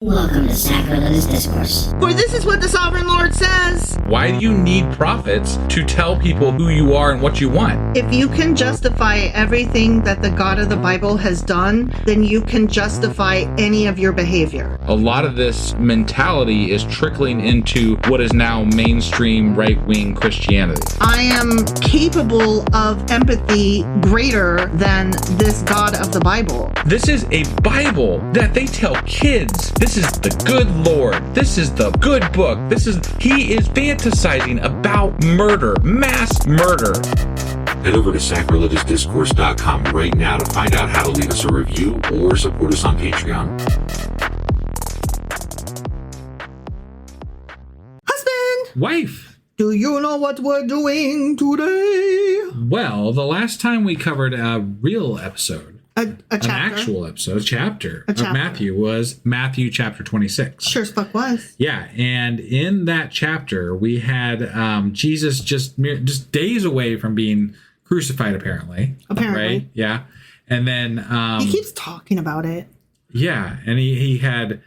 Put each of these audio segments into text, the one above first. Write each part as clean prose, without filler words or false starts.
Welcome to Sacrilegious Discourse. For this is what the Sovereign Lord says. Why do you need prophets to tell people who you are and what you want? If you can justify everything that the God of the Bible has done, then you can justify any of your behavior. A lot of this mentality is trickling into what is now mainstream right-wing Christianity. I am capable of empathy greater than this God of the Bible. This is a Bible that they tell kids. This is the good Lord. This is the good book. He is fantasizing about murder, mass murder. Head over to sacrilegiousdiscourse.com right now to find out how to leave us a review or support us on Patreon. Husband! Wife. Do you know what we're doing today? Well, the last time we covered a real episode, An actual episode, a chapter of Matthew was Matthew chapter 26. Sure as fuck was. Yeah, and in that chapter, we had Jesus just days away from being crucified, apparently. Right? Yeah. And then... he keeps talking about it. Yeah, and he had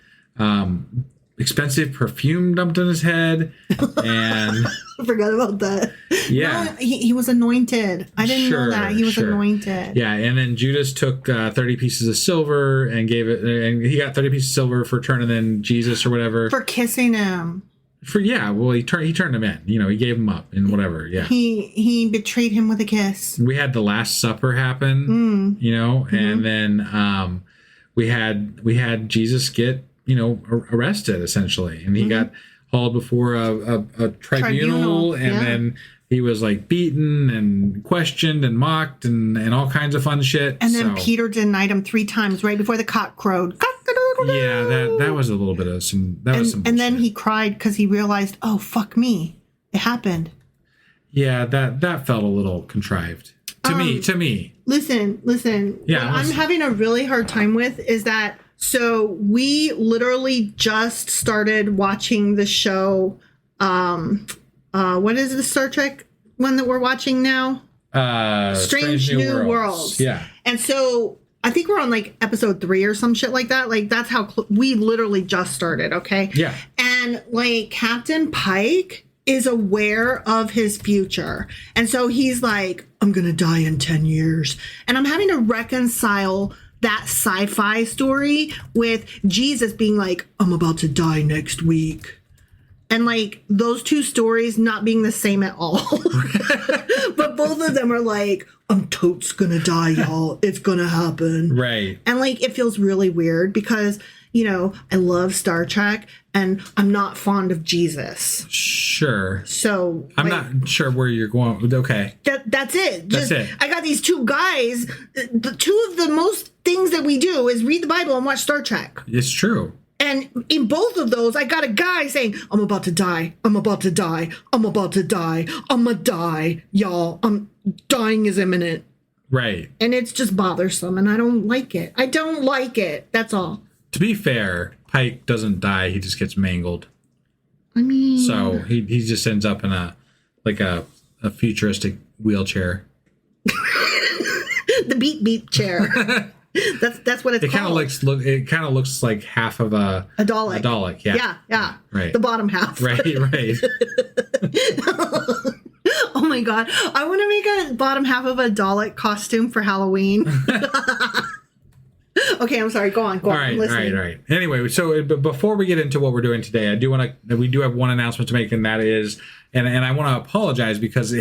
expensive perfume dumped on his head, and... I forgot about that. Yeah. No, he was anointed. I didn't know that. He was anointed. Yeah, and then Judas took 30 pieces of silver and gave it, and he got 30 pieces of silver for turning in Jesus or whatever. For kissing him. He turned him in. You know, he gave him up and whatever. Yeah. He betrayed him with a kiss. We had the Last Supper happen, you know, and then we had Jesus get, arrested essentially, and he got hauled before a tribunal, and then he was like beaten and questioned and mocked and all kinds of fun shit. And then Peter denied him 3 times right before the cock crowed. Yeah, that was a little bit of some. That was some. And then he cried because he realized, oh fuck me, it happened. Yeah, that felt a little contrived to me. Listen. Yeah, what I'm having a really hard time with is that. So we literally just started watching the show. What is the Star Trek one that we're watching now? Strange New Worlds. Yeah. And so I think we're on like episode 3 or some shit like that. Like that's how we literally just started. Okay. Yeah. And like Captain Pike is aware of his future. And so he's like, I'm going to die in 10 years. And I'm having to reconcile that sci-fi story with Jesus being like, I'm about to die next week. And like those two stories not being the same at all. But both of them are like, I'm totes gonna die, y'all. It's gonna happen. Right. And like it feels really weird because, I love Star Trek and I'm not fond of Jesus. Sure. So I'm not sure where you're going. Okay. That's it. That's it. I got these 2 guys. The 2 of the most things that we do is read the Bible and watch Star Trek. It's true. And in both of those, I got a guy saying, I'm about to die. I'm about to die. I'm about to die. I'm gonna die, y'all. Dying is imminent. Right. And it's just bothersome, and I don't like it. I don't like it. That's all. To be fair, Pike doesn't die. He just gets mangled. I mean... So he just ends up in a futuristic wheelchair. The beep chair. That's what it's called. It kind of looks like half of a Dalek. A Dalek, yeah. Yeah. Right. The bottom half. Right. Oh my god. I want to make a bottom half of a Dalek costume for Halloween. Okay, I'm sorry. Go on. All right. Anyway, so before we get into what we're doing today, we do have one announcement to make, and that is, and I want to apologize because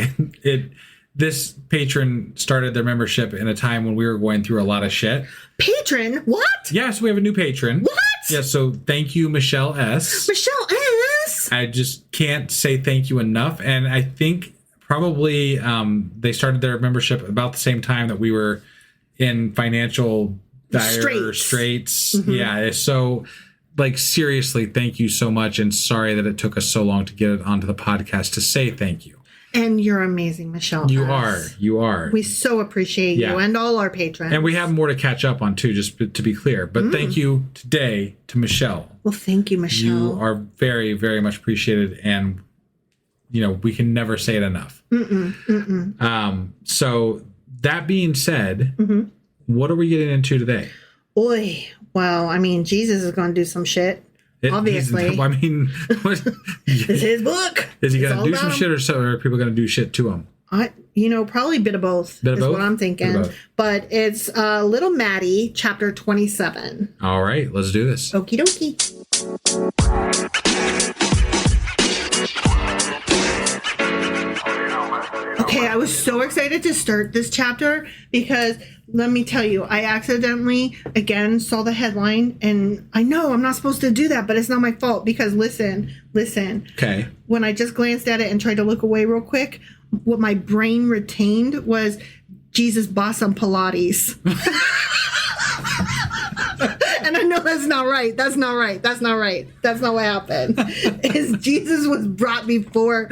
this patron started their membership in a time when we were going through a lot of shit. Patron? What? Yes, we have a new patron. What? Yeah, so thank you, Michelle S. Michelle S. I just can't say thank you enough, and I think probably they started their membership about the same time that we were in financial dire straits. Mm-hmm. Yeah, so like seriously, thank you so much, and sorry that it took us so long to get it onto the podcast to say thank you. And you're amazing, Michelle. You are. We so appreciate you and all our patrons. And we have more to catch up on too, just to be clear. But thank you today to Michelle. Well, thank you, Michelle. You are very, very much appreciated, and we can never say it enough. So that being said, what are we getting into today? Boy, Well, I mean, Jesus is going to do some shit. Obviously. I mean, It's his book. Is he It's going to all do about some him. shit, or are people going to do shit to him? Probably a bit of both. Bit of is both? what I'm thinking. Bit of both. But it's Little Maddie, chapter 27. All right, let's do this. Okie dokie. Okay, I was so excited to start this chapter because let me tell you, I accidentally again saw the headline, and I know I'm not supposed to do that, but it's not my fault because listen. Okay. When I just glanced at it and tried to look away real quick, what my brain retained was Jesus Barabbas on Pilates. And I know that's not right. That's not what happened. Is Jesus was brought before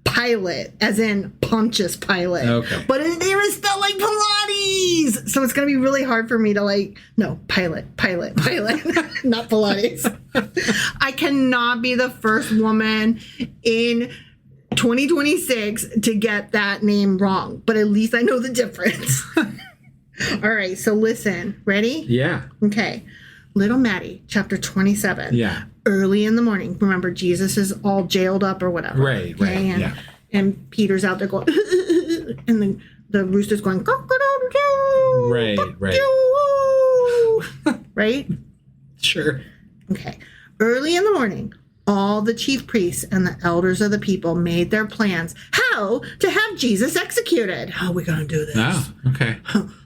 Pilate, as in Pontius Pilate. Okay. But his name is spelled like Pilates. So it's going to be really hard for me to Pilate, not Pilates. I cannot be the first woman in 2026 to get that name wrong, but at least I know the difference. All right, so listen. Ready? Yeah. Okay. Little Maddie, chapter 27. Yeah. Early in the morning. Remember, Jesus is all jailed up or whatever. Right, And, yeah. and Peter's out there going, and then the rooster's going, Right. right? Sure. Okay. Early in the morning, all the chief priests and the elders of the people made their plans how to have Jesus executed. How are we going to do this? Oh, okay.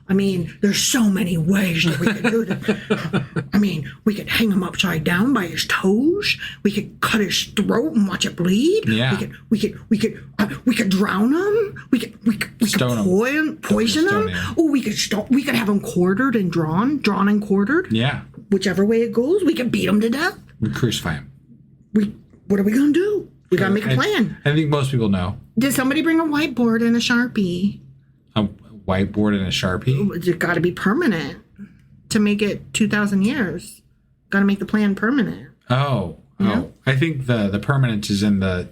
I mean, there's so many ways that we could do this. I mean, we could hang him upside down by his toes. We could cut his throat and watch it bleed. Yeah. We could drown him. We could Stone him. poison Stone him. him. Oh, we could have him quartered and drawn and quartered. Yeah. Whichever way it goes, we could beat him to death. We crucify him. What are we gonna do? We gotta make a plan. I think most people know. Did somebody bring a whiteboard and a Sharpie? A whiteboard and a Sharpie? It's got to be permanent to make it 2,000 years. Got to make the plan permanent. Oh. I think the permanence is in the,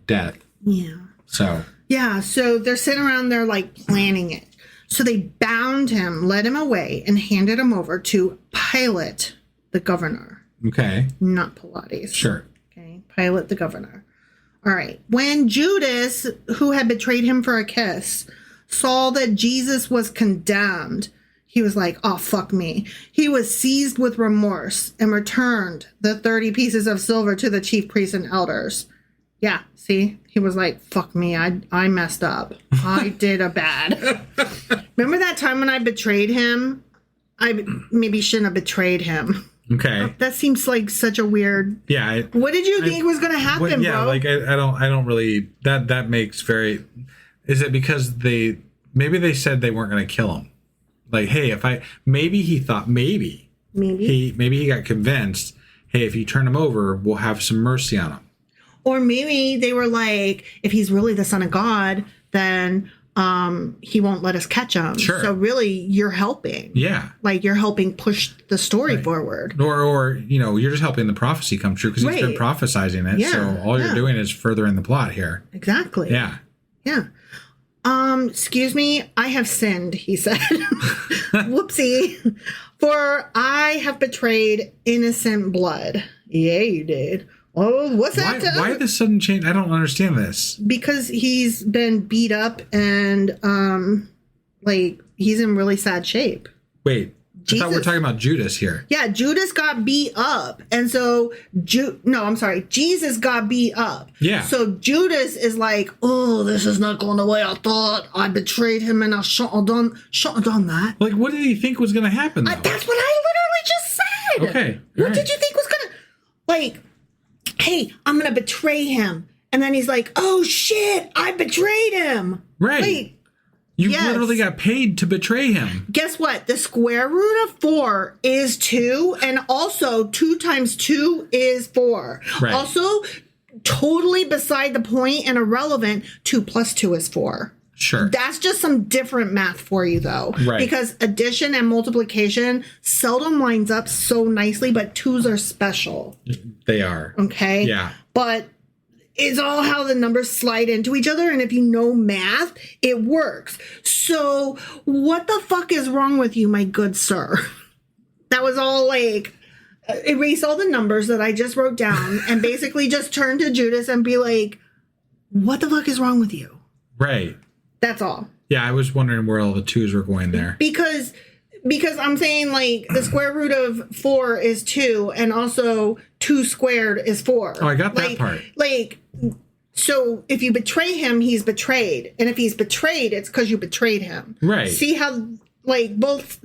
death. Yeah. So. Yeah, so they're sitting around there like planning it. So they bound him, led him away, and handed him over to Pilate, the governor. Okay. Not Pilates. Sure. Okay, Pilate, the governor. All right. When Judas, who had betrayed him for a kiss, saw that Jesus was condemned, he was like, oh, fuck me. He was seized with remorse and returned the 30 pieces of silver to the chief priests and elders. Yeah, see? He was like, fuck me. I messed up. I did a bad. Remember that time when I betrayed him? I maybe shouldn't have betrayed him. Okay. That seems like such a weird. Yeah. What did you think was going to happen, yeah, bro? like I don't really. That makes very. Is it because maybe they said they weren't going to kill him? Like, hey, maybe he thought maybe he got convinced. Hey, if you turn him over, we'll have some mercy on him. Or maybe they were like, if he's really the Son of God, then he won't let us catch him. Sure. So really, you're helping. Yeah. Like you're helping push the story forward. Or you're just helping the prophecy come true because he's been prophesizing it. Yeah. So all you're doing is furthering the plot here. Exactly. Yeah. Yeah. Excuse me, I have sinned, he said. Whoopsie. For I have betrayed innocent blood. Yeah, you did. Oh, what's that? Why the sudden change? I don't understand this. Because he's been beat up and he's in really sad shape. Wait, Jesus. I thought we were talking about Judas here. Yeah, Judas got beat up. And so, Jesus got beat up. Yeah. So Judas is like, oh, this is not going the way I thought. I betrayed him and I shouldn't have done that. Like, what did he think was going to happen, though? That's what I literally just said. Okay. What did you think was going to... hey, I'm going to betray him. And then he's like, oh, shit, I betrayed him. Right. You literally got paid to betray him. Guess what? The square root of 4 is 2. And also, 2 times 2 is 4. Right. Also, totally beside the point and irrelevant, 2 plus 2 is 4. Sure. That's just some different math for you, though. Right. Because addition and multiplication seldom lines up so nicely, but 2s are special. They are. Okay? Yeah. But it's all how the numbers slide into each other, and if you know math, it works. So what the fuck is wrong with you, my good sir? that was all like, erase all the numbers that I just wrote down and basically just turn to Judas and be like, what the fuck is wrong with you? Right. That's all. Yeah, I was wondering where all the twos were going there. Because I'm saying, like, the square root of 4 is 2, and also 2 squared is 4. Oh, I got that part. Like, so if you betray him, he's betrayed. And if he's betrayed, it's because you betrayed him. Right. See how, like, both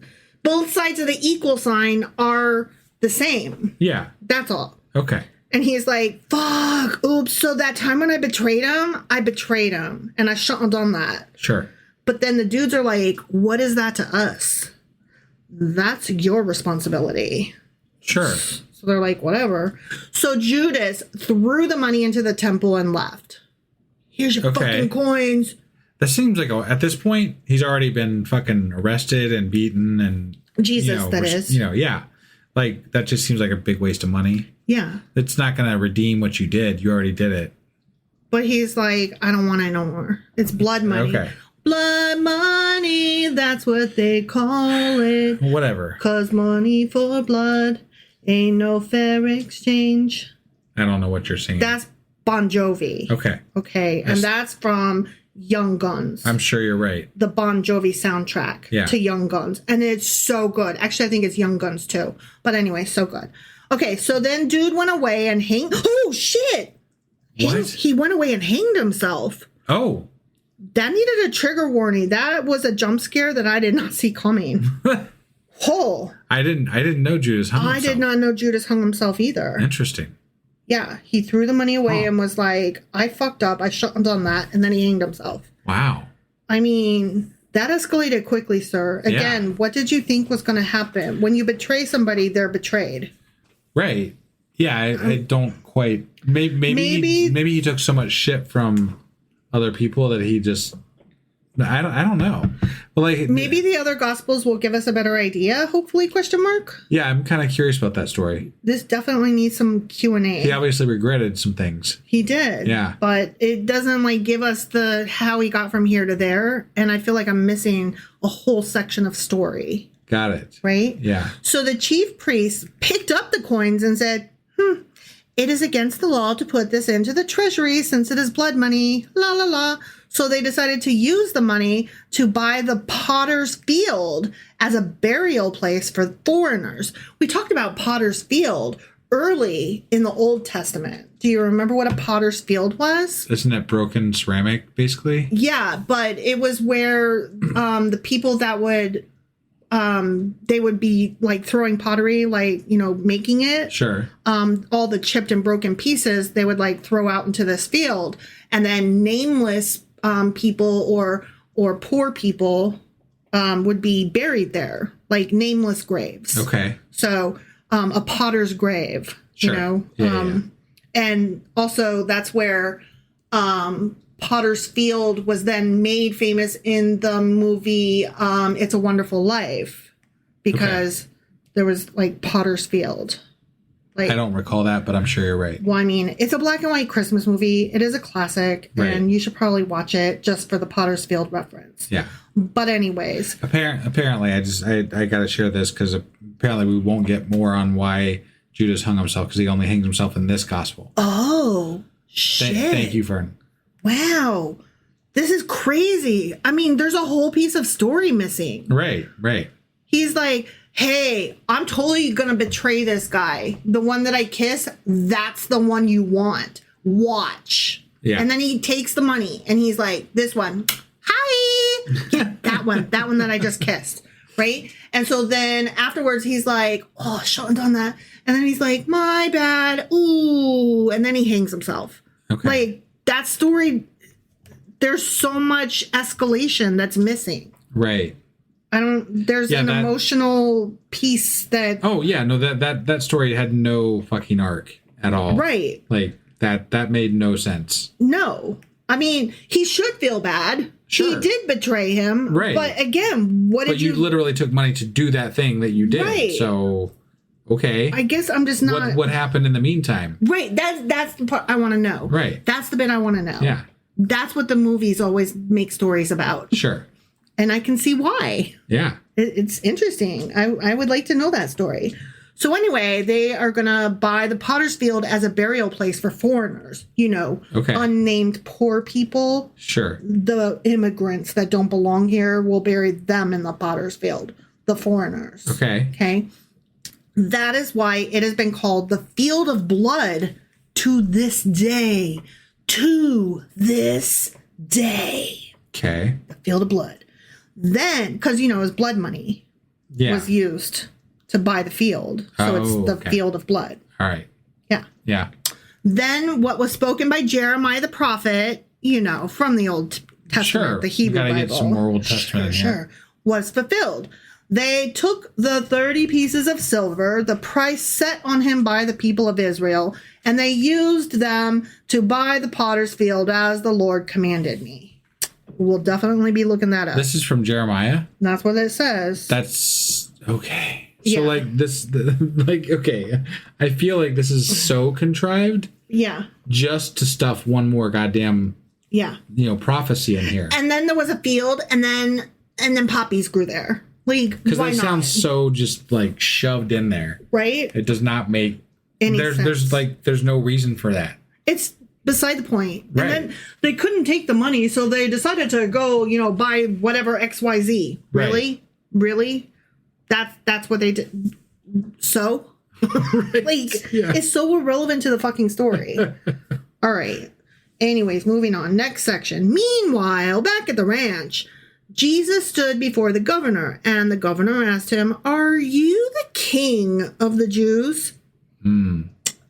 sides of the equal sign are the same. Yeah. That's all. Okay. And he's like, fuck, oops. So that time when I betrayed him. And I shouldn't have done that. Sure. But then the dudes are like, what is that to us? That's your responsibility. Sure. So they're like, whatever. So Judas threw the money into the temple and left. Here's your fucking coins. That seems like, at this point, he's already been fucking arrested and beaten and... Jesus, that is. Yeah. Like, that just seems like a big waste of money. Yeah. It's not going to redeem what you did. You already did it. But he's like, I don't want it no more. It's blood money. Okay. Blood money, that's what they call it. Whatever. 'Cause money for blood ain't no fair exchange. I don't know what you're saying. That's Bon Jovi. Okay. Okay. And that's from Young Guns. I'm sure you're right. The Bon Jovi soundtrack to Young Guns. And it's so good. Actually, I think it's Young Guns too. But anyway, so good. Okay, so then dude went away and hanged. Oh, shit. What? He went away and hanged himself. Oh. That needed a trigger warning. That was a jump scare that I did not see coming. I didn't know Judas hung himself. I did not know Judas hung himself either. Interesting. Yeah, he threw the money away and was like, I fucked up. I shouldn't have done that. And then he hanged himself. Wow. I mean, that escalated quickly, sir. Again, what did you think was going to happen? When you betray somebody, they're betrayed. Right. Yeah, I don't quite... Maybe he took so much shit from other people that he just... I don't know. But like, maybe the other gospels will give us a better idea, hopefully, ? Yeah, I'm kind of curious about that story. This definitely needs some Q&A. He obviously regretted some things. He did. Yeah. But it doesn't like give us the how he got from here to there. And I feel like I'm missing a whole section of story. Got it. Right? Yeah. So the chief priest picked up the coins and said, it is against the law to put this into the treasury since it is blood money. La, la, la. So they decided to use the money to buy the potter's field as a burial place for foreigners. We talked about potter's field early in the Old Testament. Do you remember what a potter's field was? Isn't it broken ceramic, basically? Yeah, but it was where the people that would... they would be like throwing pottery, like, making it. Sure. All the chipped and broken pieces they would like throw out into this field, and then nameless people or poor people would be buried there, like nameless graves. Okay. So a potter's grave, Sure. Yeah. And also that's where Potter's Field was then made famous in the movie It's a Wonderful Life, because there was like Potter's Field. Like, I don't recall that, but I'm sure you're right. Well, I mean, it's a black and white Christmas movie. It is a classic, and you should probably watch it just for the Potter's Field reference. Yeah. But anyways. Apparently, I got to share this because apparently we won't get more on why Judas hung himself, because he only hangs himself in this gospel. Oh, shit. Thank you, Fern. Wow. This is crazy. I mean, there's a whole piece of story missing. Right. He's like, hey, I'm totally going to betray this guy. The one that I kiss, that's the one you want. Watch. Yeah. And then he takes the money and he's like, this one. Hi. Yeah, that one that I just kissed. Right. And so then afterwards he's like, oh, I shouldn't have done that. And then he's like, my bad. Ooh. And then he hangs himself. Okay. Like, that story, there's so much escalation that's missing. Right. There's an emotional piece that... Oh, yeah. No, that story had no fucking arc at all. Right. Like, that made no sense. No. I mean, he should feel bad. Sure. He did betray him. Right. But again, But you literally took money to do that thing that you did. Right. So, okay. I guess I'm just not... What happened in the meantime? Right. That's the part I want to know. Right. That's the bit I want to know. Yeah. That's what the movies always make stories about. Sure. And I can see why. Yeah. It's interesting. I would like to know that story. So anyway, they are going to buy the potter's field as a burial place for foreigners, Okay. unnamed poor people. Sure. The immigrants that don't belong here will bury them in the potter's field, the foreigners. Okay. Okay. That is why it has been called the field of blood to this day. To this day. Okay. The field of blood. Then, because, it was blood money was used to buy the field. So it's the field of blood. All right. Yeah. Yeah. Then what was spoken by Jeremiah the prophet, from the Old Testament, the Hebrew Bible. Bible. Get some more Old Testament in here. Was fulfilled. They took the 30 pieces of silver, the price set on him by the people of Israel, and they used them to buy the potter's field as the Lord commanded me. We'll definitely be looking that up. This is from Jeremiah? That's what it says. That's okay. So Yeah. okay. I feel like this is so contrived Yeah. just to stuff one more goddamn, Yeah. prophecy in here. And then there was a field, and then poppies grew there. Because why that not? sounds so just shoved in there. Right? It does not make Any there's sense. there's no reason for that. It's beside the point. Right. And then they couldn't take the money, so they decided to go, buy whatever XYZ. Really? Right. Really? That's what they did. So? It's so irrelevant to the fucking story. All right. Anyways, moving on. Next section. Meanwhile, back at the ranch, Jesus stood before the governor, and the governor asked him, "Are you the king of the Jews?"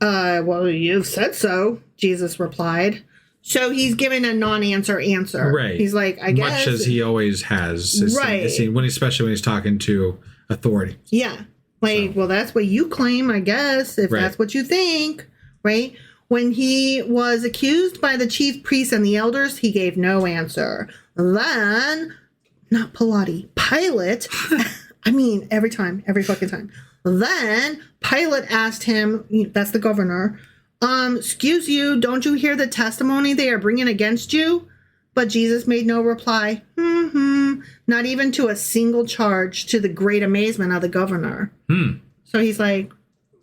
Well, you've said so, Jesus replied. So he's giving a non-answer answer. Right. He's like, I guess. Much as he always has. Right. Especially when he's talking to authority. Yeah. Well, that's what you claim, I guess, if that's what you think. Right? When he was accused by the chief priests and the elders, he gave no answer. Then, not Pilate. I mean, every fucking time. Then Pilate asked him, that's the governor, excuse you, don't you hear the testimony they are bringing against you? But Jesus made no reply. Not even to a single charge, to the great amazement of the governor. So he's like,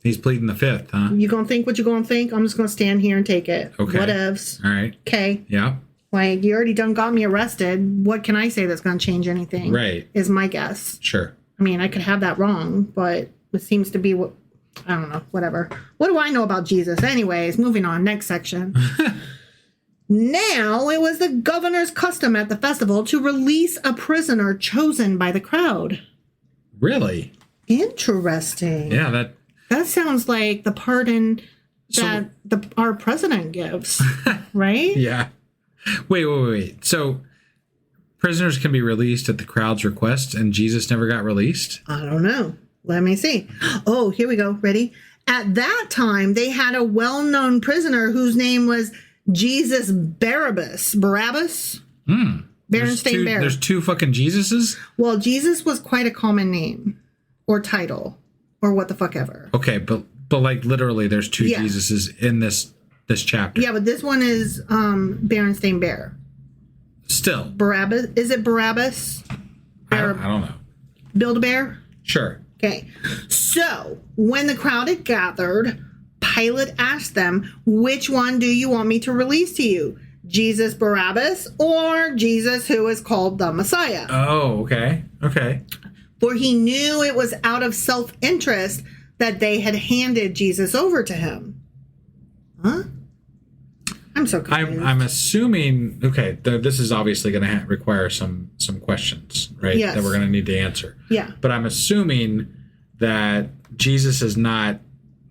he's pleading the fifth, huh? You gonna think what you gonna think? I'm just gonna stand here and take it. Okay. Whatevs. All right. Okay. Yeah. You already done got me arrested. What can I say that's gonna change anything? Right. Is my guess. Sure. I mean, I could have that wrong, but it seems to be what, I don't know, whatever. What do I know about Jesus? Anyways, moving on, next section. Now, it was the governor's custom at the festival to release a prisoner chosen by the crowd. Really? Interesting. Yeah, that sounds like the pardon that our president gives, right? Yeah. Wait. So prisoners can be released at the crowd's request, and Jesus never got released? I don't know. Let me see. Oh, here we go. Ready? At that time, they had a well-known prisoner whose name was Jesus Barabbas. Barabbas? Berenstain Bear. There's two fucking Jesuses? Well, Jesus was quite a common name or title or what the fuck ever. Okay, but literally there's two Jesuses in this chapter. Yeah, but this one is Berenstain Bear. Still. Barabbas. Is it Barabbas? I don't know. Build-A-Bear? Sure. Okay. So, when the crowd had gathered, Pilate asked them, which one do you want me to release to you? Jesus Barabbas or Jesus who is called the Messiah? Oh, okay. Okay. For he knew it was out of self-interest that they had handed Jesus over to him. Huh? I'm so confused. I'm assuming, okay, this is obviously going to require some questions, right? Yes. That we're going to need to answer. Yeah. But I'm assuming that Jesus is not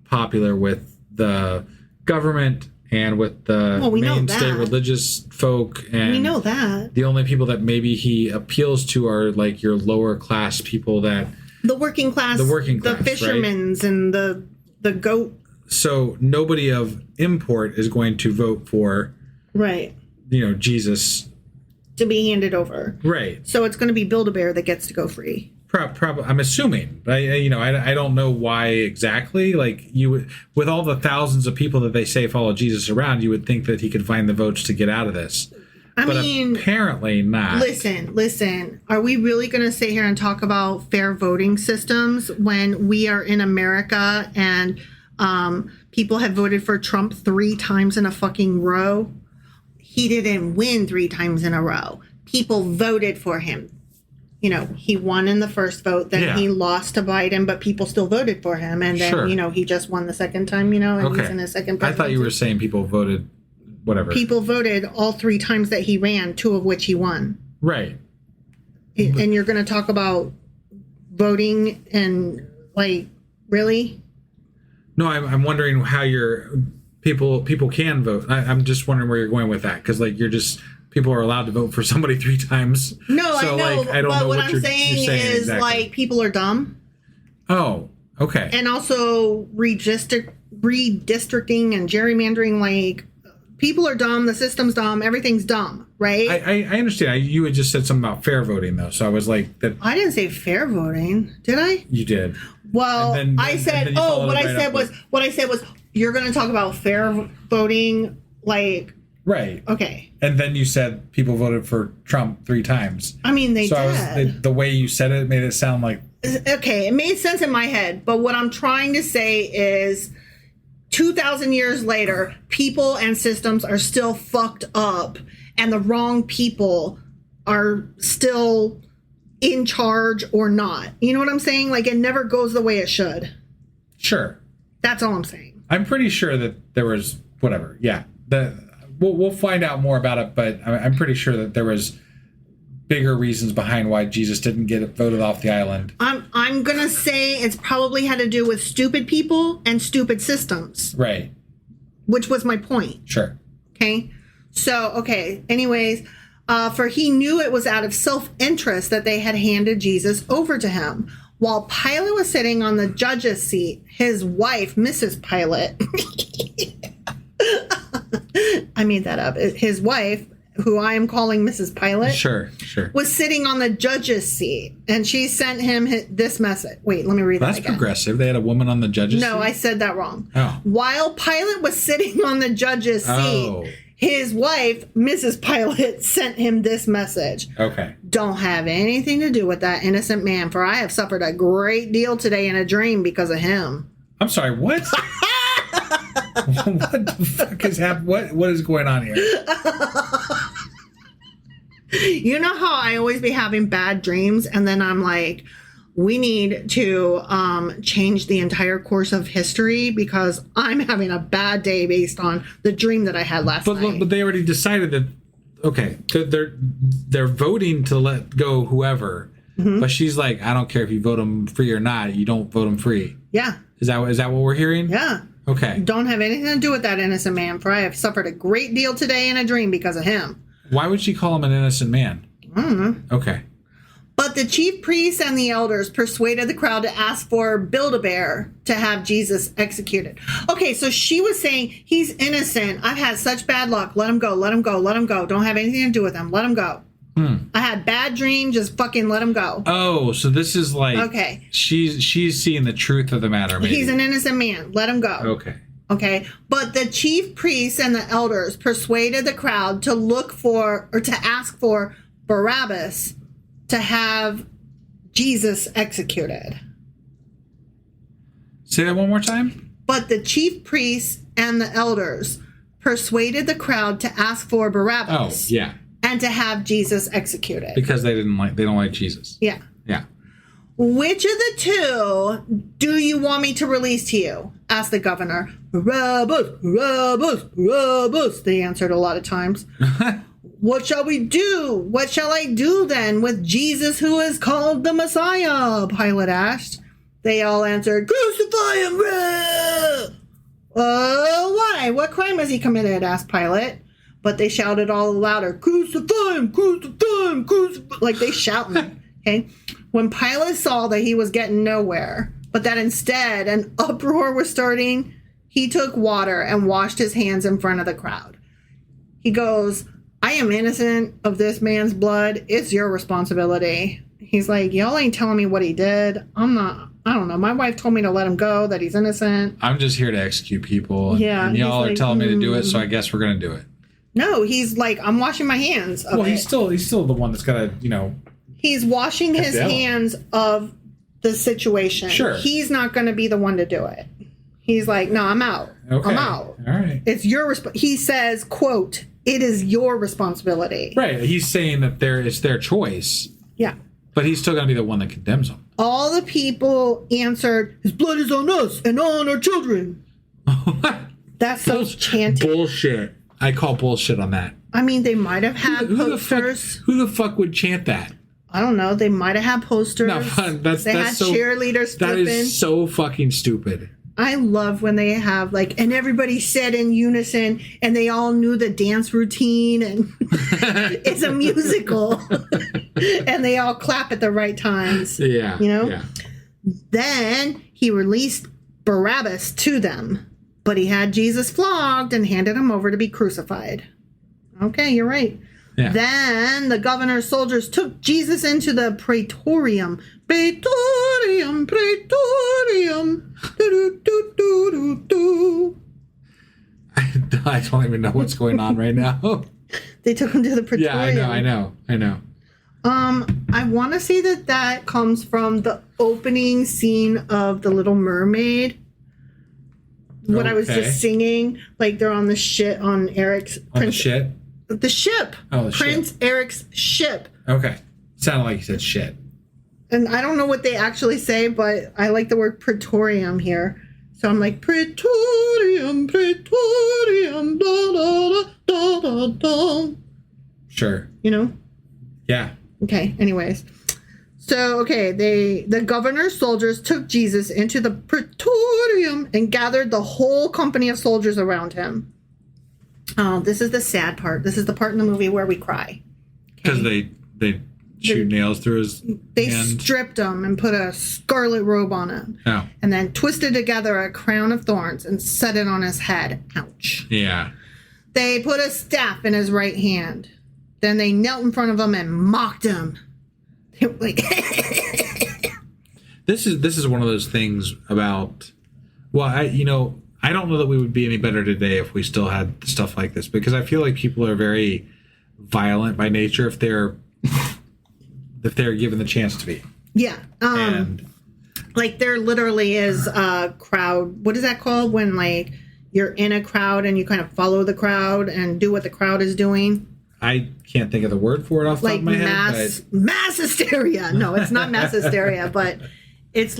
popular with the government and with the mainstay religious folk. And we know that. The only people that maybe he appeals to are like your lower class people that... The working class. The fishermen's, right? And the goat. So nobody of import is going to vote for, right? Jesus to be handed over, right? So it's going to be Build-A-Bear that gets to go free. Probably, I'm assuming. I don't know why exactly. Like with all the thousands of people that they say follow Jesus around, you would think that he could find the votes to get out of this. mean, apparently not. Listen. Are we really going to sit here and talk about fair voting systems when we are in America and people have voted for Trump 3 times in a fucking row? He didn't win 3 times in a row. People voted for him. You know, he won in the first vote, then he lost to Biden, but people still voted for him. And then, you know, he just won the second time, you know, and he's in his second presidency. I thought you were saying people voted whatever. People voted all 3 times that he ran, 2 of which he won. Right. And you're going to talk about voting and, like, really? No, I'm wondering how people can vote. I'm just wondering where you're going with that. Because, like, people are allowed to vote for somebody 3 times. No, so, I know. Like, I don't but know what I'm saying is, exactly. like, people are dumb. Oh, okay. And also redistricting and gerrymandering, like, people are dumb, the system's dumb, everything's dumb, right? I understand. You had just said something about fair voting, though. So I was like... that. I didn't say fair voting, did I? You did. Well, I said, what I said was, you're going to talk about fair voting, like... Right. Okay. And then you said people voted for Trump 3 times. I mean, they did. The way you said it made it sound like... Okay, it made sense in my head. But what I'm trying to say is 2,000 years later, people and systems are still fucked up. And the wrong people are still in charge or not. You know what I'm saying? Like, it never goes the way it should. Sure. That's all I'm saying. I'm pretty sure that there was... Whatever. Yeah. We'll find out more about it, but I'm pretty sure that there was bigger reasons behind why Jesus didn't get voted off the island. I'm gonna say it's probably had to do with stupid people and stupid systems. Right. Which was my point. Sure. Okay. So, okay. Anyways, for he knew it was out of self-interest that they had handed Jesus over to him. While Pilate was sitting on the judge's seat, his wife, Mrs. Pilate... I made that up. His wife, who I am calling Mrs. Pilate, sure, was sitting on the judge's seat, and she sent him this message. Wait, let me read that again. That's progressive. They had a woman on the judge's seat? No, I said that wrong. Oh. While Pilate was sitting on the judge's seat, his wife, Mrs. Pilate, sent him this message. Okay. Don't have anything to do with that innocent man, for I have suffered a great deal today in a dream because of him. I'm sorry, what? What the fuck is happening? What is going on here? You know how I always be having bad dreams, and then I'm like, we need to change the entire course of history because I'm having a bad day based on the dream that I had last night. But they already decided that, okay, they're voting to let go whoever, but she's like, I don't care if you vote them free or not, you don't vote them free. Yeah. Is that what we're hearing? Yeah. Okay. Don't have anything to do with that innocent man, for I have suffered a great deal today in a dream because of him. Why would she call him an innocent man? I don't know. Okay. But the chief priests and the elders persuaded the crowd to ask for Build-A-Bear to have Jesus executed. Okay, so she was saying, he's innocent. I've had such bad luck. Let him go, let him go, let him go. Don't have anything to do with him. Let him go. I had bad dream. Just fucking let him go. Oh, so this is like... Okay. She's seeing the truth of the matter, maybe. He's an innocent man. Let him go. Okay. Okay. But the chief priests and the elders persuaded the crowd to look for, or to ask for Barabbas to have Jesus executed. Say that one more time. But the chief priests and the elders persuaded the crowd to ask for Barabbas. Oh, yeah. And to have Jesus executed. Because they don't like Jesus. Yeah. Yeah. Which of the two do you want me to release to you? Asked the governor. Barabbas, Barabbas, Barabbas, they answered a lot of times. What shall we do? What shall I do then with Jesus who is called the Messiah? Pilate asked. They all answered, crucify him! Why? What crime has he committed? Asked Pilate. But they shouted all the louder, crucify him, crucify him, crucify him, like they shouting. Okay. When Pilate saw that he was getting nowhere, but that instead an uproar was starting, he took water and washed his hands in front of the crowd. He goes, I am innocent of this man's blood. It's your responsibility. He's like, y'all ain't telling me what he did. I don't know. My wife told me to let him go, that he's innocent. I'm just here to execute people. Yeah. And y'all are telling me to do it, so I guess we're going to do it. No, he's like, I'm washing my hands of Well, it. he's still the one that's got to, He's washing his hands of the situation. Sure. He's not going to be the one to do it. He's like, no, I'm out. Okay. I'm out. All right. It's your he says, quote, it is your responsibility. Right. He's saying that it's their choice. Yeah. But he's still going to be the one that condemns them. All the people answered, his blood is on us and on our children. That's so chanting. Bullshit. I call bullshit on that. I mean, they might have had posters. Who the fuck would chant that? I don't know. They might have had posters. No, that's so, cheerleaders that flipping. is so fucking stupid. I love when they have and everybody said in unison and they all knew the dance routine and it's a musical and they all clap at the right times. Yeah. Yeah. Then he released Barabbas to them, but he had Jesus flogged and handed him over to be crucified. Okay, you're right. Yeah. Then the governor's soldiers took Jesus into the praetorium. Praetorium. Do-do-do-do-do-do. I don't even know what's going on right now. They took him to the praetorium. Yeah, I know. I want to say that comes from the opening scene of The Little Mermaid. What I was just singing, they're on the shit on Eric's the shit. The ship. Oh, the Prince ship. Eric's ship. Okay. Sounded like you said shit. And I don't know what they actually say, but I like the word praetorium here. So I'm like, praetorium, praetorium, da da da da da. Sure. Yeah. Okay, anyways. So, the governor's soldiers took Jesus into the praetorium and gathered the whole company of soldiers around him. Oh, this is the sad part. This is the part in the movie where we cry. Because they shoot nails through his hand. Stripped him and put a scarlet robe on him. Oh. And then twisted together a crown of thorns and set it on his head. Ouch. Yeah. They put a staff in his right hand. Then they knelt in front of him and mocked him. They were like... This is one of those things about... Well, I don't know that we would be any better today if we still had stuff like this, because I feel like people are very violent by nature if they're given the chance to be. Yeah. And there literally is a crowd. What is that called when you're in a crowd and you kind of follow the crowd and do what the crowd is doing? I can't think of the word for it off the top of my head. Mass hysteria. No, it's not mass hysteria, but it's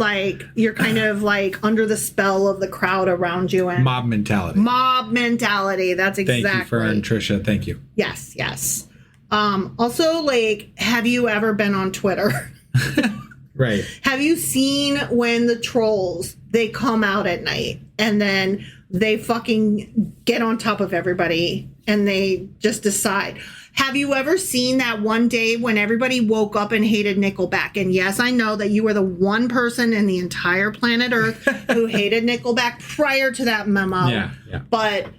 you're kind of under the spell of the crowd around you. And mob mentality. Mob mentality. That's exactly. Thank you, Fern, Tricia. Thank you. Yes. Also, have you ever been on Twitter? Right. Have you seen when the trolls, they come out at night and then they fucking get on top of everybody and they just decide. Have you ever seen that one day when everybody woke up and hated Nickelback? And yes, I know that you were the one person in the entire planet Earth who hated Nickelback prior to that memo. Yeah. But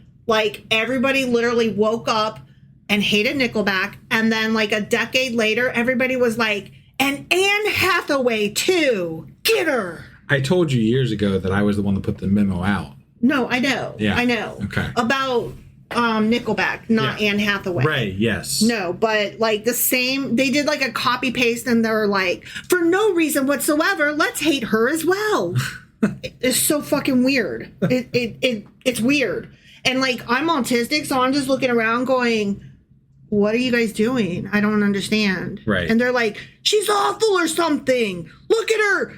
everybody literally woke up and hated Nickelback. And then a decade later, everybody was like, and Anne Hathaway too. Get her. I told you years ago that I was the one that put the memo out. No, I know. Yeah. I know. Okay. About Nickelback, not Anne Hathaway. Right, yes. No, but the same, they did a copy paste and they're like, for no reason whatsoever, let's hate her as well. It's so fucking weird. It's weird. And I'm autistic, so I'm just looking around going, what are you guys doing? I don't understand. Right. And they're like, she's awful or something. Look at her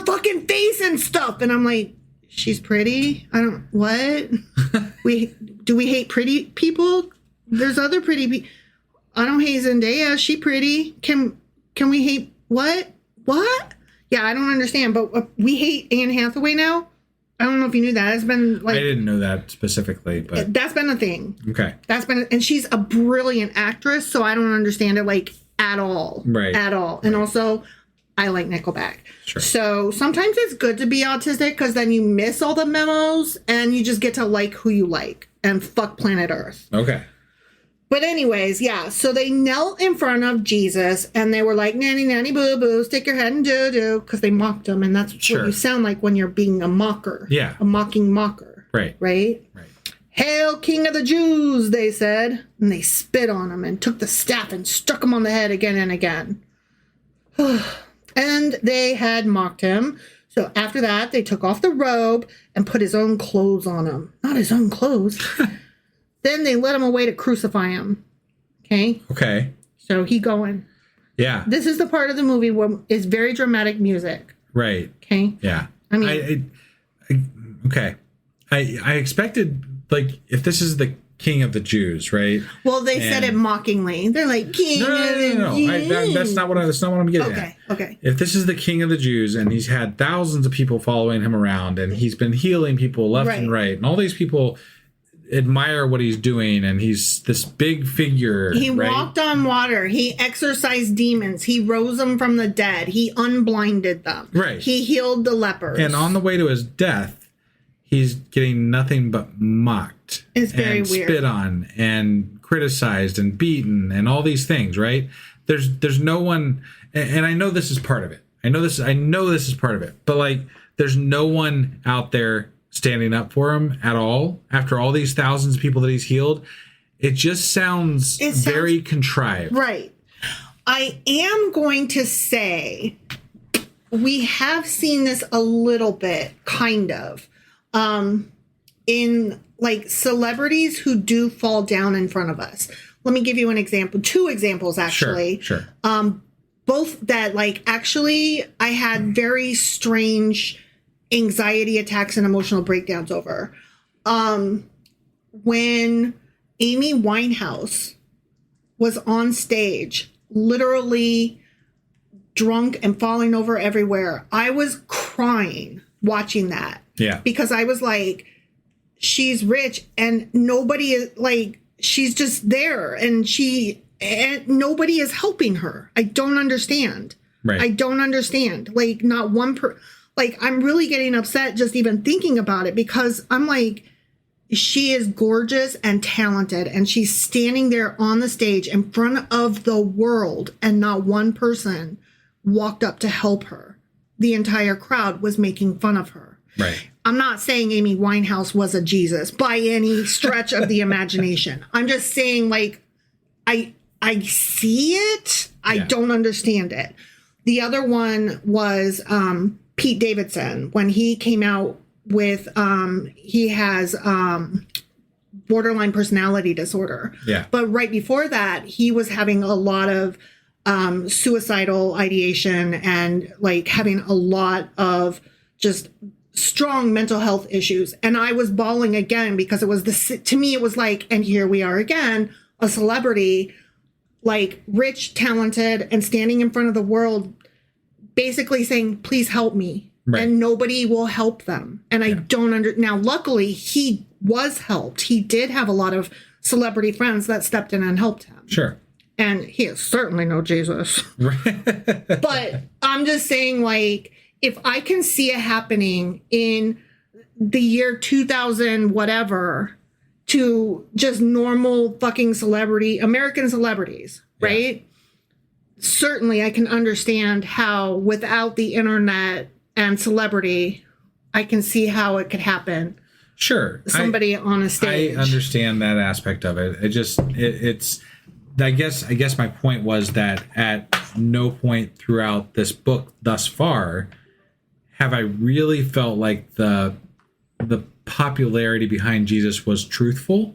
fucking face and stuff. And I'm like, she's pretty? What? Do we hate pretty people? There's other pretty people. I don't hate Zendaya. She pretty. Can we hate what? What? Yeah, I don't understand. But we hate Anne Hathaway now? I don't know if you knew that. It's been I didn't know that specifically, but that's been a thing. Okay. And she's a brilliant actress, so I don't understand it at all. Right. At all. And also, I like Nickelback. Sure. So sometimes it's good to be autistic because then you miss all the memos and you just get to like who you like and fuck planet Earth. Okay. But anyways, yeah. So they knelt in front of Jesus and they were like, nanny, nanny, boo, boo, stick your head in doo doo, because they mocked him. And that's what you sound like when you're being a mocker. Yeah. A mocking mocker. Right. Right? Right. "Hail, King of the Jews," they said, and they spit on him and took the staff and struck him on the head again and again. And they had mocked him. So after that, they took off the robe and put his own clothes on him. Not his own clothes. Then they led him away to crucify him. Okay? Okay. So he going. Yeah. This is the part of the movie where it's very dramatic music. Right. Okay? Yeah. I mean... okay. I expected, like, if this is the King of the Jews, right? Well, they said it mockingly. They're like, King of the Jews. That's not what I'm getting at. Okay. If this is the King of the Jews and he's had thousands of people following him around and he's been healing people left and right, and all these people admire what he's doing, and he's this big figure. He walked on water. He exorcised demons. He rose them from the dead. He unblinded them. Right. He healed the lepers. And on the way to his death, he's getting nothing but mocked. It's very and weird. Spit on and criticized and beaten and all these things, right? There's no one, and I know this is part of it. I know this is part of it. But like, there's no one out there standing up for him at all after all these thousands of people that he's healed. It just sounds very contrived. Right. I am going to say we have seen this a little bit, kind of, in like celebrities who do fall down in front of us. Let me give you an example. 2 examples, actually. Sure. Both that, like, actually, I had very strange anxiety attacks and emotional breakdowns over. When Amy Winehouse was on stage, literally drunk and falling over everywhere, I was crying watching that. Yeah. Because I was like, she's rich and nobody is, like, she's just there and nobody is helping her. I don't understand. Right. I don't understand. Like, not one like, I'm really getting upset just even thinking about it, because I'm like, she is gorgeous and talented, and she's standing there on the stage in front of the world, and not one person walked up to help her. The entire crowd was making fun of her. Right. I'm not saying Amy Winehouse was a Jesus by any stretch of the imagination. I'm just saying, like, I see it. I don't understand it. The other one was Pete Davidson, when he came out with he has borderline personality disorder. Yeah. But right before that, he was having a lot of suicidal ideation and like having a lot of just strong mental health issues. And I was bawling again because it was to me, it was like, and here we are again, a celebrity, like rich, talented, and standing in front of the world, basically saying, please help me. Right. And nobody will help them. And I don't now, luckily, he was helped. He did have a lot of celebrity friends that stepped in and helped him. Sure. And he is certainly no Jesus. But I'm just saying, like, if I can see it happening in the year 2000, whatever, to just normal fucking American celebrities, right? Certainly I can understand how without the internet and celebrity, I can see how it could happen. Sure. Somebody on a stage. I understand that aspect of it. It's I guess my point was that at no point throughout this book thus far have I really felt like the popularity behind Jesus was truthful.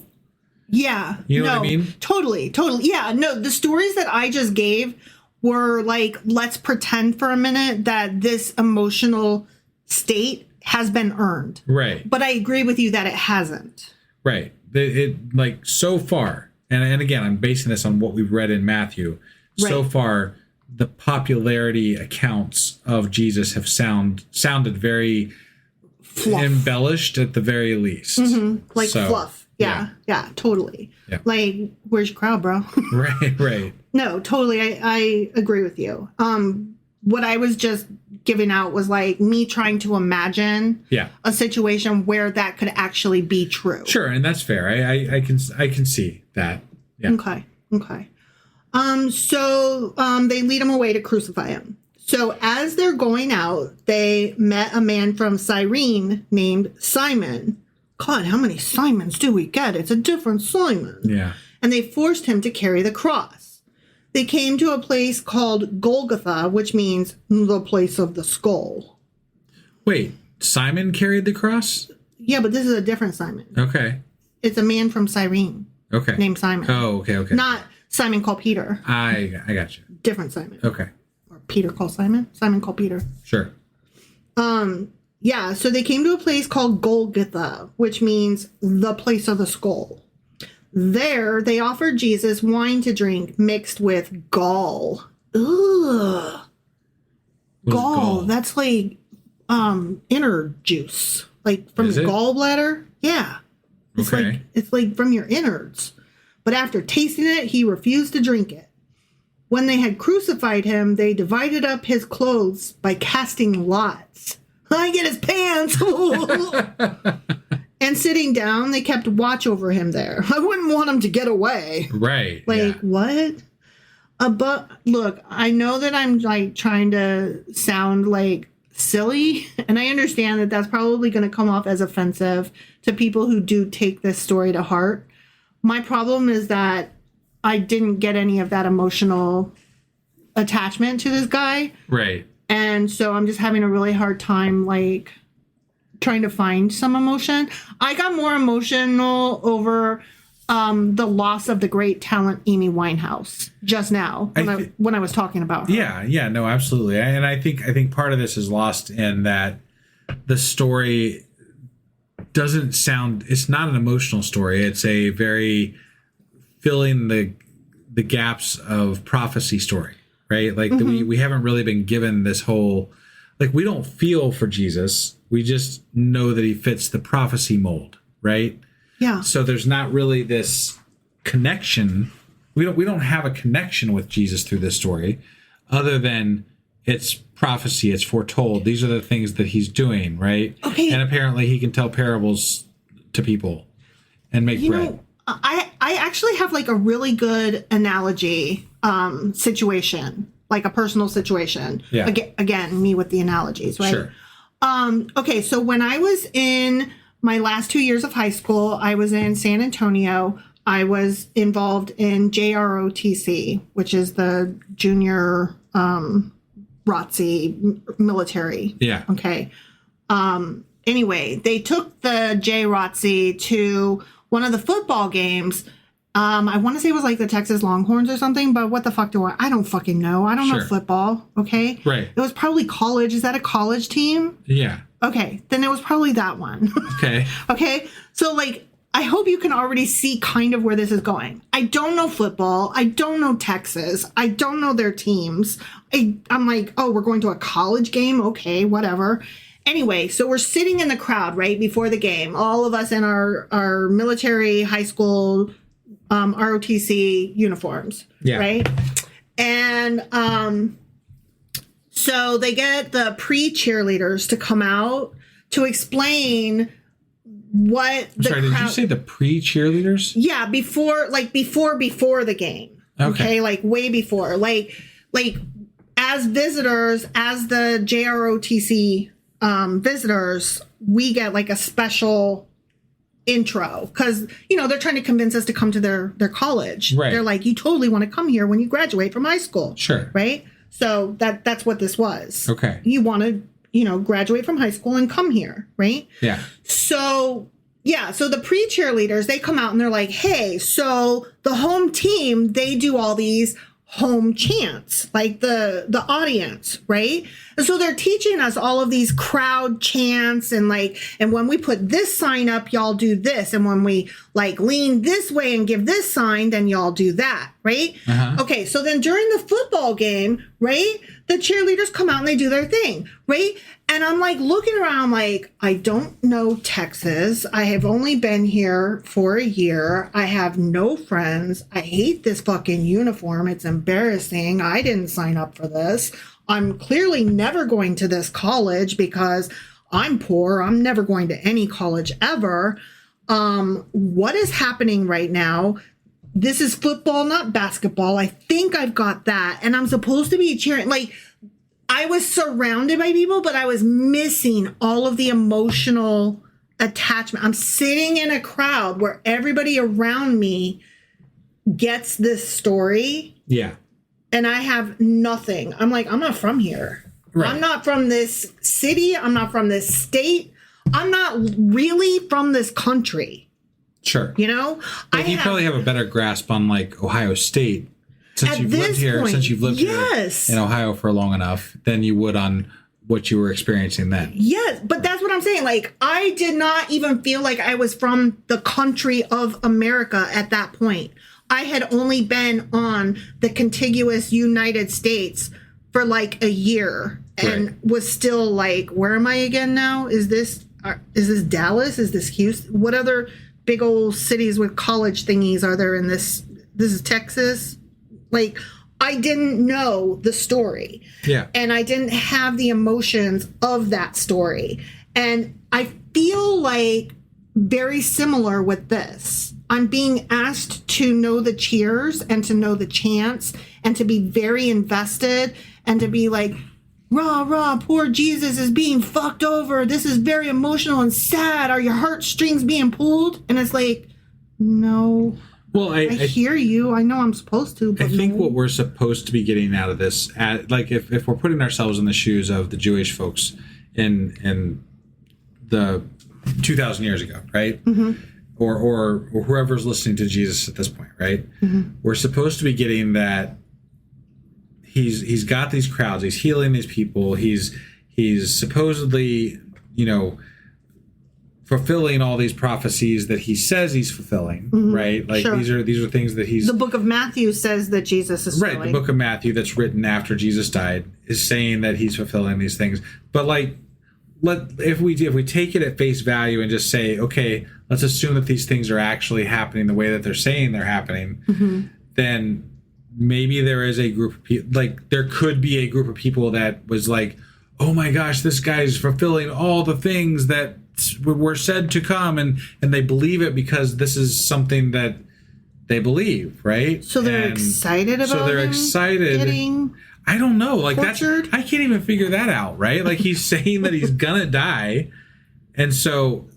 Yeah. You know what I mean? Totally. Yeah. No, the stories that I just gave were like, let's pretend for a minute that this emotional state has been earned. Right. But I agree with you that it hasn't. Right. It like so far, and again, I'm basing this on what we've read in Matthew. Right. So far, the popularity accounts of Jesus have sounded very fluff. Embellished at the very least. Mm-hmm. Like fluff. Yeah, totally. Yeah. Like, where's your crowd, bro? Right. No, totally. I agree with you. What I was just giving out was like me trying to imagine a situation where that could actually be true. Sure, and that's fair. I can see that. Yeah. Okay. So they lead him away to crucify him. So as they're going out, they met a man from Cyrene named Simon, God, how many Simons do we get? It's a different Simon. Yeah. And they forced him to carry the cross. They came to a place called Golgotha, which means the place of the skull. Wait, Simon carried the cross? Yeah, but this is a different Simon. Okay. It's a man from Cyrene. Okay. Named Simon. Oh, okay. Not Simon called Peter. I got you. Different Simon. Okay. Or Peter called Simon. Simon called Peter. Sure. Yeah, so they came to a place called Golgotha, which means the place of the skull. There, they offered Jesus wine to drink mixed with gall. Ugh. Gall. That's like inner juice. Like from your gallbladder. Yeah. It's like from your innards. But after tasting it, he refused to drink it. When they had crucified him, they divided up his clothes by casting lots. I get his pants. And sitting down, they kept watch over him there. I wouldn't want him to get away. Right. Like, what? But look, I know that I'm like trying to sound like silly, and I understand that that's probably going to come off as offensive to people who do take this story to heart. My problem is that I didn't get any of that emotional attachment to this guy. Right. And so I'm just having a really hard time, like, trying to find some emotion. I got more emotional over the loss of the great talent Amy Winehouse just now when I was talking about her. Yeah, no, absolutely. And I think part of this is lost in that the story doesn't sound. It's not an emotional story. It's a very filling the gaps of prophecy story. Right? Like we haven't really been given this whole, like, we don't feel for Jesus. We just know that he fits the prophecy mold, right? Yeah. So there's not really this connection. We don't have a connection with Jesus through this story other than it's prophecy, it's foretold. These are the things that he's doing, right? Okay. And apparently he can tell parables to people and make bread. I actually have like a really good analogy situation, like a personal situation. Yeah. Again, me with the analogies, right? Sure. Okay, so when I was in my last 2 years of high school, I was in San Antonio. I was involved in JROTC, which is the junior ROTC military. Yeah. Okay. Anyway, they took the JROTC to one of the football games. I want to say it was like the Texas Longhorns or something, but what the fuck I don't fucking know. I don't know football. Okay. Right. It was probably college. Is that a college team? Yeah. Okay. Then it was probably that one. Okay. Okay. So like, I hope you can already see kind of where this is going. I don't know football. I don't know Texas. I don't know their teams. I'm like, oh, we're going to a college game. Okay, whatever. Anyway, so we're sitting in the crowd right before the game. All of us in our military high school ROTC uniforms. Yeah. Right. And so they get the pre-cheerleaders to come out to explain what the Sorry, did you say the pre-cheerleaders? Yeah, before the game. Okay, like way before. Like as visitors, as the JROTC visitors, we get like a special intro because they're trying to convince us to come to their college. Right. They're like, you totally want to come here when you graduate from high school. Sure. Right. So that's what this was. Okay. You want to graduate from high school and come here, right? Yeah. So the pre-cheerleaders, they come out and they're like, hey, so the home team, they do all these home chants, like the audience, right? And so they're teaching us all of these crowd chants and when we put this sign up, y'all do this. And when we lean this way and give this sign, then y'all do that, right? Uh-huh. Okay, so then during the football game, right, the cheerleaders come out and they do their thing, right? And I'm looking around I don't know Texas. I have only been here for a year. I have no friends. I hate this fucking uniform. It's embarrassing. I didn't sign up for this. I'm clearly never going to this college because I'm poor. I'm never going to any college ever. What is happening right now? This is football, not basketball. I think I've got that. And I'm supposed to be cheering. I was surrounded by people, but I was missing all of the emotional attachment. I'm sitting in a crowd where everybody around me gets this story. Yeah. And I have nothing. I'm like, I'm not from here. Right. I'm not from this city. I'm not from this state. I'm not really from this country. Sure. You know? You probably have a better grasp on like Ohio State since you've lived here in Ohio for long enough than you would on what you were experiencing then. Yes, but that's what I'm saying. Like, I did not even feel like I was from the country of America at that point. I had only been on the contiguous United States for like a year and was still like, where am I again now? Is this Dallas? Is this Houston? What other big old cities with college thingies are there in this? This is Texas. Like, I didn't know the story. Yeah. And I didn't have the emotions of that story. And I feel like very similar with this. I'm being asked to know the cheers and to know the chants and to be very invested and to be like, rah, rah, poor Jesus is being fucked over. This is very emotional and sad. Are your heartstrings being pulled? And it's like, no. Well, I hear you. I know I'm supposed to. But I think what we're supposed to be getting out of this, like if we're putting ourselves in the shoes of the Jewish folks in the 2,000 years ago, right? Mm-hmm. Or whoever's listening to Jesus at this point, right? Mm-hmm. We're supposed to be getting that he's got these crowds, he's healing these people, he's supposedly, fulfilling all these prophecies that he says he's fulfilling, right? Like these are things that he's... The book of Matthew says that Jesus is fulfilling. Right, the book of Matthew that's written after Jesus died is saying that he's fulfilling these things. But like, if we take it at face value and just say, okay, let's assume that these things are actually happening the way that they're saying they're happening, then maybe there is a group of people, like there could be a group of people that was like, oh my gosh, this guy's fulfilling all the things that were said to come, and they believe it because this is something that they believe, right? So they're excited about So they're excited. Getting I don't know. Like tortured? I can't even figure that out, right? Like he's saying that he's gonna die, and so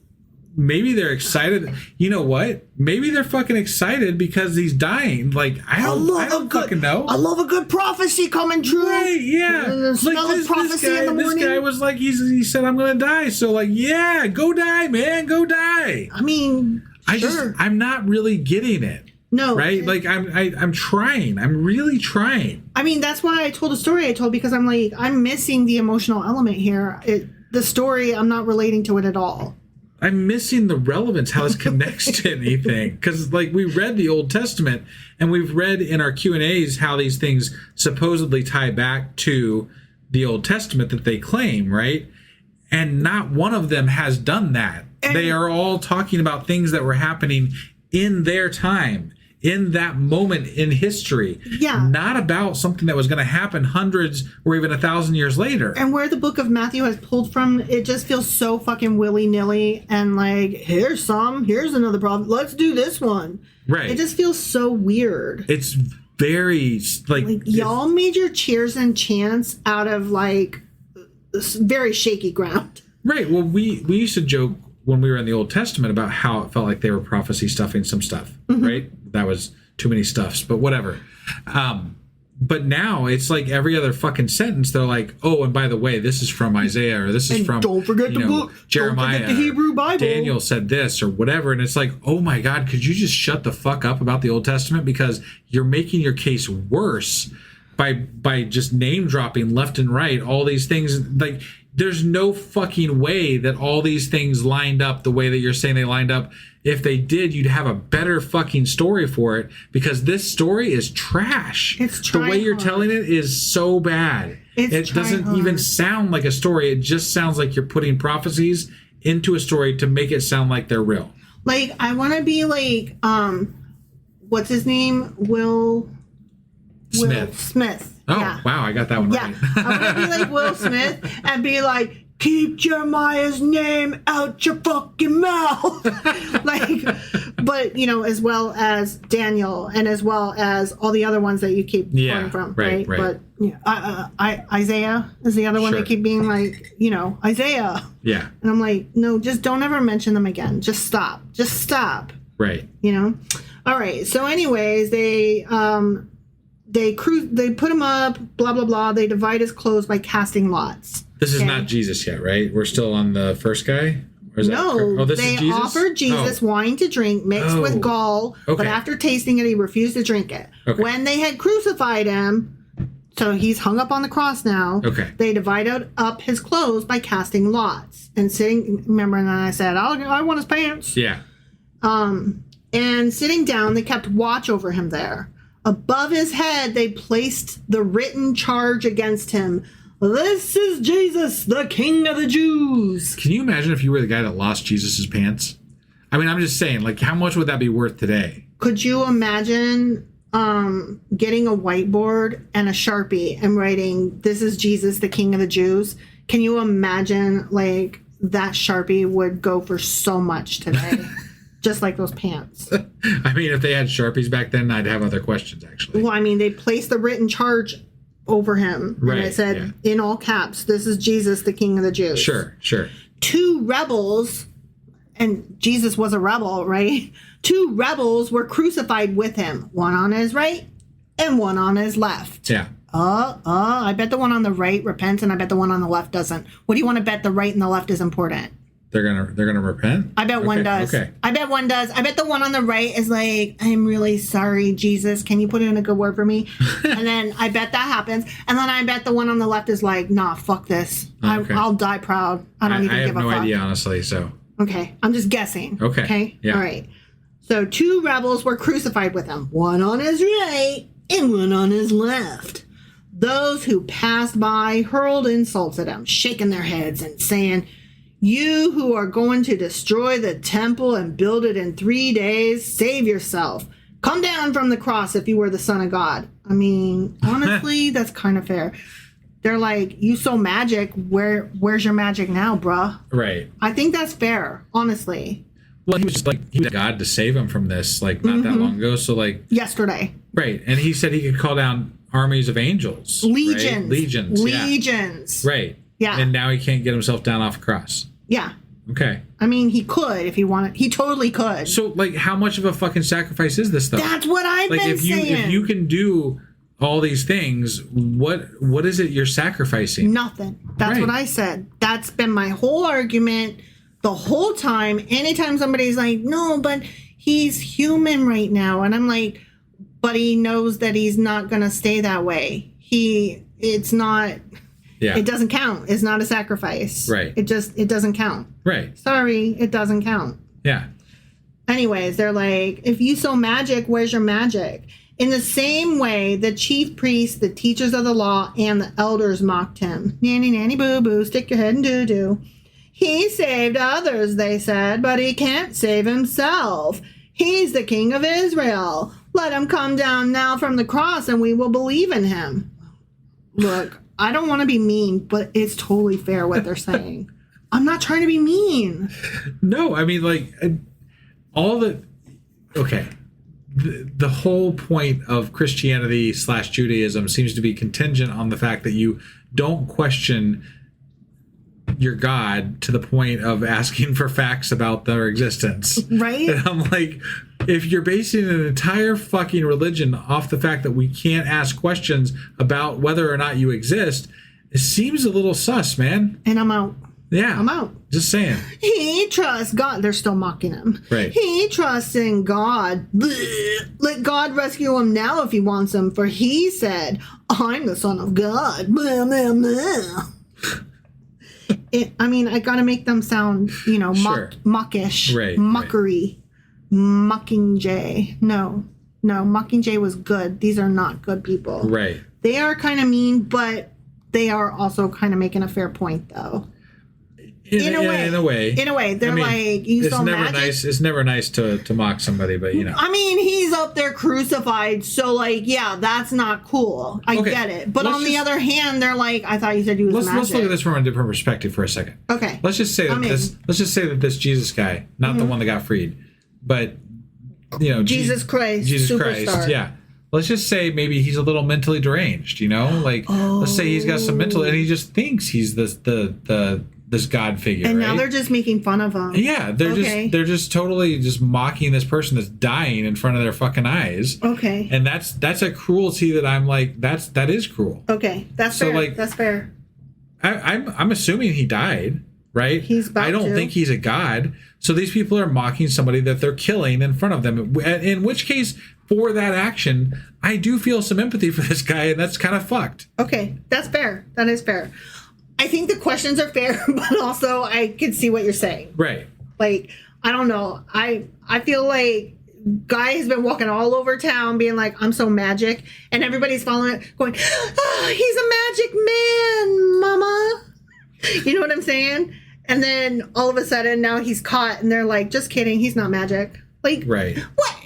maybe they're excited. You know what? Maybe they're fucking excited because he's dying. Like I don't fucking know. I love a good prophecy coming true. Right? Yeah. Smell of prophecy in the morning. This guy was like, he said, I'm gonna die. So like, yeah, go die, man, go die. I mean, I'm not really getting it. No. Right? Like I'm trying. I'm really trying. I mean, that's why I told the story I told, because I'm like, I'm missing the emotional element here. The story, I'm not relating to it at all. I'm missing the relevance, how this connects to anything. Because, like, we read the Old Testament, and we've read in our Q&As how these things supposedly tie back to the Old Testament that they claim, right? And not one of them has done that. And they are all talking about things that were happening in their time, in that moment in history. Yeah. Not about something that was going to happen hundreds or even 1,000 years later. And where the book of Matthew has pulled from, it just feels so fucking willy-nilly and like, here's another problem. Let's do this one. Right. It just feels so weird. It's very like y'all made your cheers and chants out of like very shaky ground. Right. Well, we used to joke when we were in the Old Testament about how it felt like they were prophecy stuffing some stuff, right? That was too many stuffs, but whatever. But now it's like every other fucking sentence, they're like, oh, and by the way, this is from Isaiah, or this is and from don't forget the book, Jeremiah, don't forget the Hebrew Bible. Daniel said this or whatever. And it's like, oh my God, could you just shut the fuck up about the Old Testament? Because you're making your case worse by just name dropping left and right, all these things. Like, there's no fucking way that all these things lined up the way that you're saying they lined up. If they did, you'd have a better fucking story for it, because this story is trash. It's the way you're telling it is so bad. It doesn't even sound like a story. It just sounds like you're putting prophecies into a story to make it sound like they're real. Like, I want to be like, what's his name? Will Smith. Oh, yeah. wow, I got that one right. Yeah, I want to be like Will Smith and be like, keep Jeremiah's name out your fucking mouth. But, as well as Daniel and as well as all the other ones that you keep quoting from, right? But Isaiah is the other one that keep being like, Isaiah. Yeah. And I'm like, no, just don't ever mention them again. Just stop. Right. All right. So anyways, they put him up, blah, blah, blah. They divide his clothes by casting lots. This is not Jesus yet, right? We're still on the first guy? Or is no, this they is Jesus? offered Jesus wine to drink mixed with gall, but after tasting it, he refused to drink it. Okay. When they had crucified him, so he's hung up on the cross now, they divided up his clothes by casting lots. And remember, and then I said, I want his pants. Yeah. And sitting down, they kept watch over him there. Above his head, they placed the written charge against him. This is Jesus, the King of the Jews. Can you imagine if you were the guy that lost Jesus's pants? I mean, I'm just saying, how much would that be worth today? Could you imagine getting a whiteboard and a Sharpie and writing, this is Jesus, the King of the Jews? Can you imagine, that Sharpie would go for so much today? Just like those pants. I mean, if they had Sharpies back then, I'd have other questions, actually. Well, I mean, they placed the written charge over him. Right. And it said, in all caps, this is Jesus, the King of the Jews. Sure. 2 rebels, and Jesus was a rebel, right? 2 rebels were crucified with him. One on his right and one on his left. Yeah. I bet the one on the right repents, and I bet the one on the left doesn't. What do you want to bet the right and the left is important? They're gonna repent? I bet one does. Okay. I bet one does. I bet the one on the right is like, I'm really sorry, Jesus. Can you put in a good word for me? And then I bet that happens. And then I bet the one on the left is like, nah, fuck this. Okay. I'll die proud. I don't even give a fuck. I have no idea, honestly, so. Okay. I'm just guessing. Okay. Yeah. All right. So 2 rebels were crucified with him. One on his right and one on his left. Those who passed by hurled insults at him, shaking their heads and saying, you who are going to destroy the temple and build it in 3 days, save yourself. Come down from the cross if you were the Son of God. I mean, honestly, that's kind of fair. They're like, you so magic, where's your magic now, bruh? Right. I think that's fair, honestly. Well, he was God to save him from this, not that long ago. So, yesterday. Right. And he said he could call down armies of angels. Legions. Right? Legions. Yeah. Right. Yeah. And now he can't get himself down off a cross. Yeah. Okay. I mean, he could if he wanted. He totally could. So, how much of a fucking sacrifice is this, though? That's what I've been saying. If you can do all these things, what is it you're sacrificing? Nothing. That's what I said. That's been my whole argument the whole time. Anytime somebody's like, no, but he's human right now. And I'm like, but he knows that he's not going to stay that way. It's not... Yeah. It doesn't count. It's not a sacrifice. Right. It doesn't count. Right. Sorry, it doesn't count. Yeah. Anyways, they're like, if you so magic, where's your magic? In the same way, the chief priests, the teachers of the law, and the elders mocked him. Nanny, nanny, boo, boo, stick your head in doo doo. He saved others, they said, but he can't save himself. He's the King of Israel. Let him come down now from the cross and we will believe in him. Look, I don't want to be mean, but it's totally fair what they're saying. I'm not trying to be mean. No, I mean, the whole point of Christianity / Judaism seems to be contingent on the fact that you don't question your God to the point of asking for facts about their existence. Right? And I'm like, if you're basing an entire fucking religion off the fact that we can't ask questions about whether or not you exist, it seems a little sus, man. And I'm out. Yeah. I'm out. Just saying. He trusts God. They're still mocking him. Right. He trusts in God. Blech. Let God rescue him now if he wants him, for he said, I'm the Son of God. Blah, blah, blah. I gotta make them sound, sure. mockish. Right. Mockery. Right. Mockingjay. No, Mockingjay was good. These are not good people. Right. They are kind of mean, but they are also kind of making a fair point, though. In a way, they're like, you it's so never magic. nice. It's never nice to mock somebody, but you know. I mean, he's up there crucified, so like, yeah, that's not cool. I get it. But on the other hand, they're like, I thought you said he was magic. Let's look at this from a different perspective for a second. Okay. Let's just say that this Jesus guy, not the one that got freed, but you know, Jesus Christ, yeah. Let's just say maybe he's a little mentally deranged, you know? Like, let's say he's got some mental, and he just thinks he's this God figure, and right? now they're just making fun of him. Yeah, they're just totally just mocking this person that's dying in front of their fucking eyes. Okay. And that's a cruelty that I'm like, that is cruel. Okay, that's fair. Like, that's fair. I'm assuming he died, right? I don't think he's a god. So these people are mocking somebody that they're killing in front of them. In which case, for that action, I do feel some empathy for this guy, and that's kind of fucked. Okay, that's fair. That is fair. I think the questions are fair, but also I can see what you're saying. Right. Like, I don't know. I feel like guy has been walking all over town being like, I'm so magic, and everybody's following it, going, oh, he's a magic man, mama. You know what I'm saying? And then all of a sudden now he's caught, and they're like, just kidding, he's not magic. Like, right. What?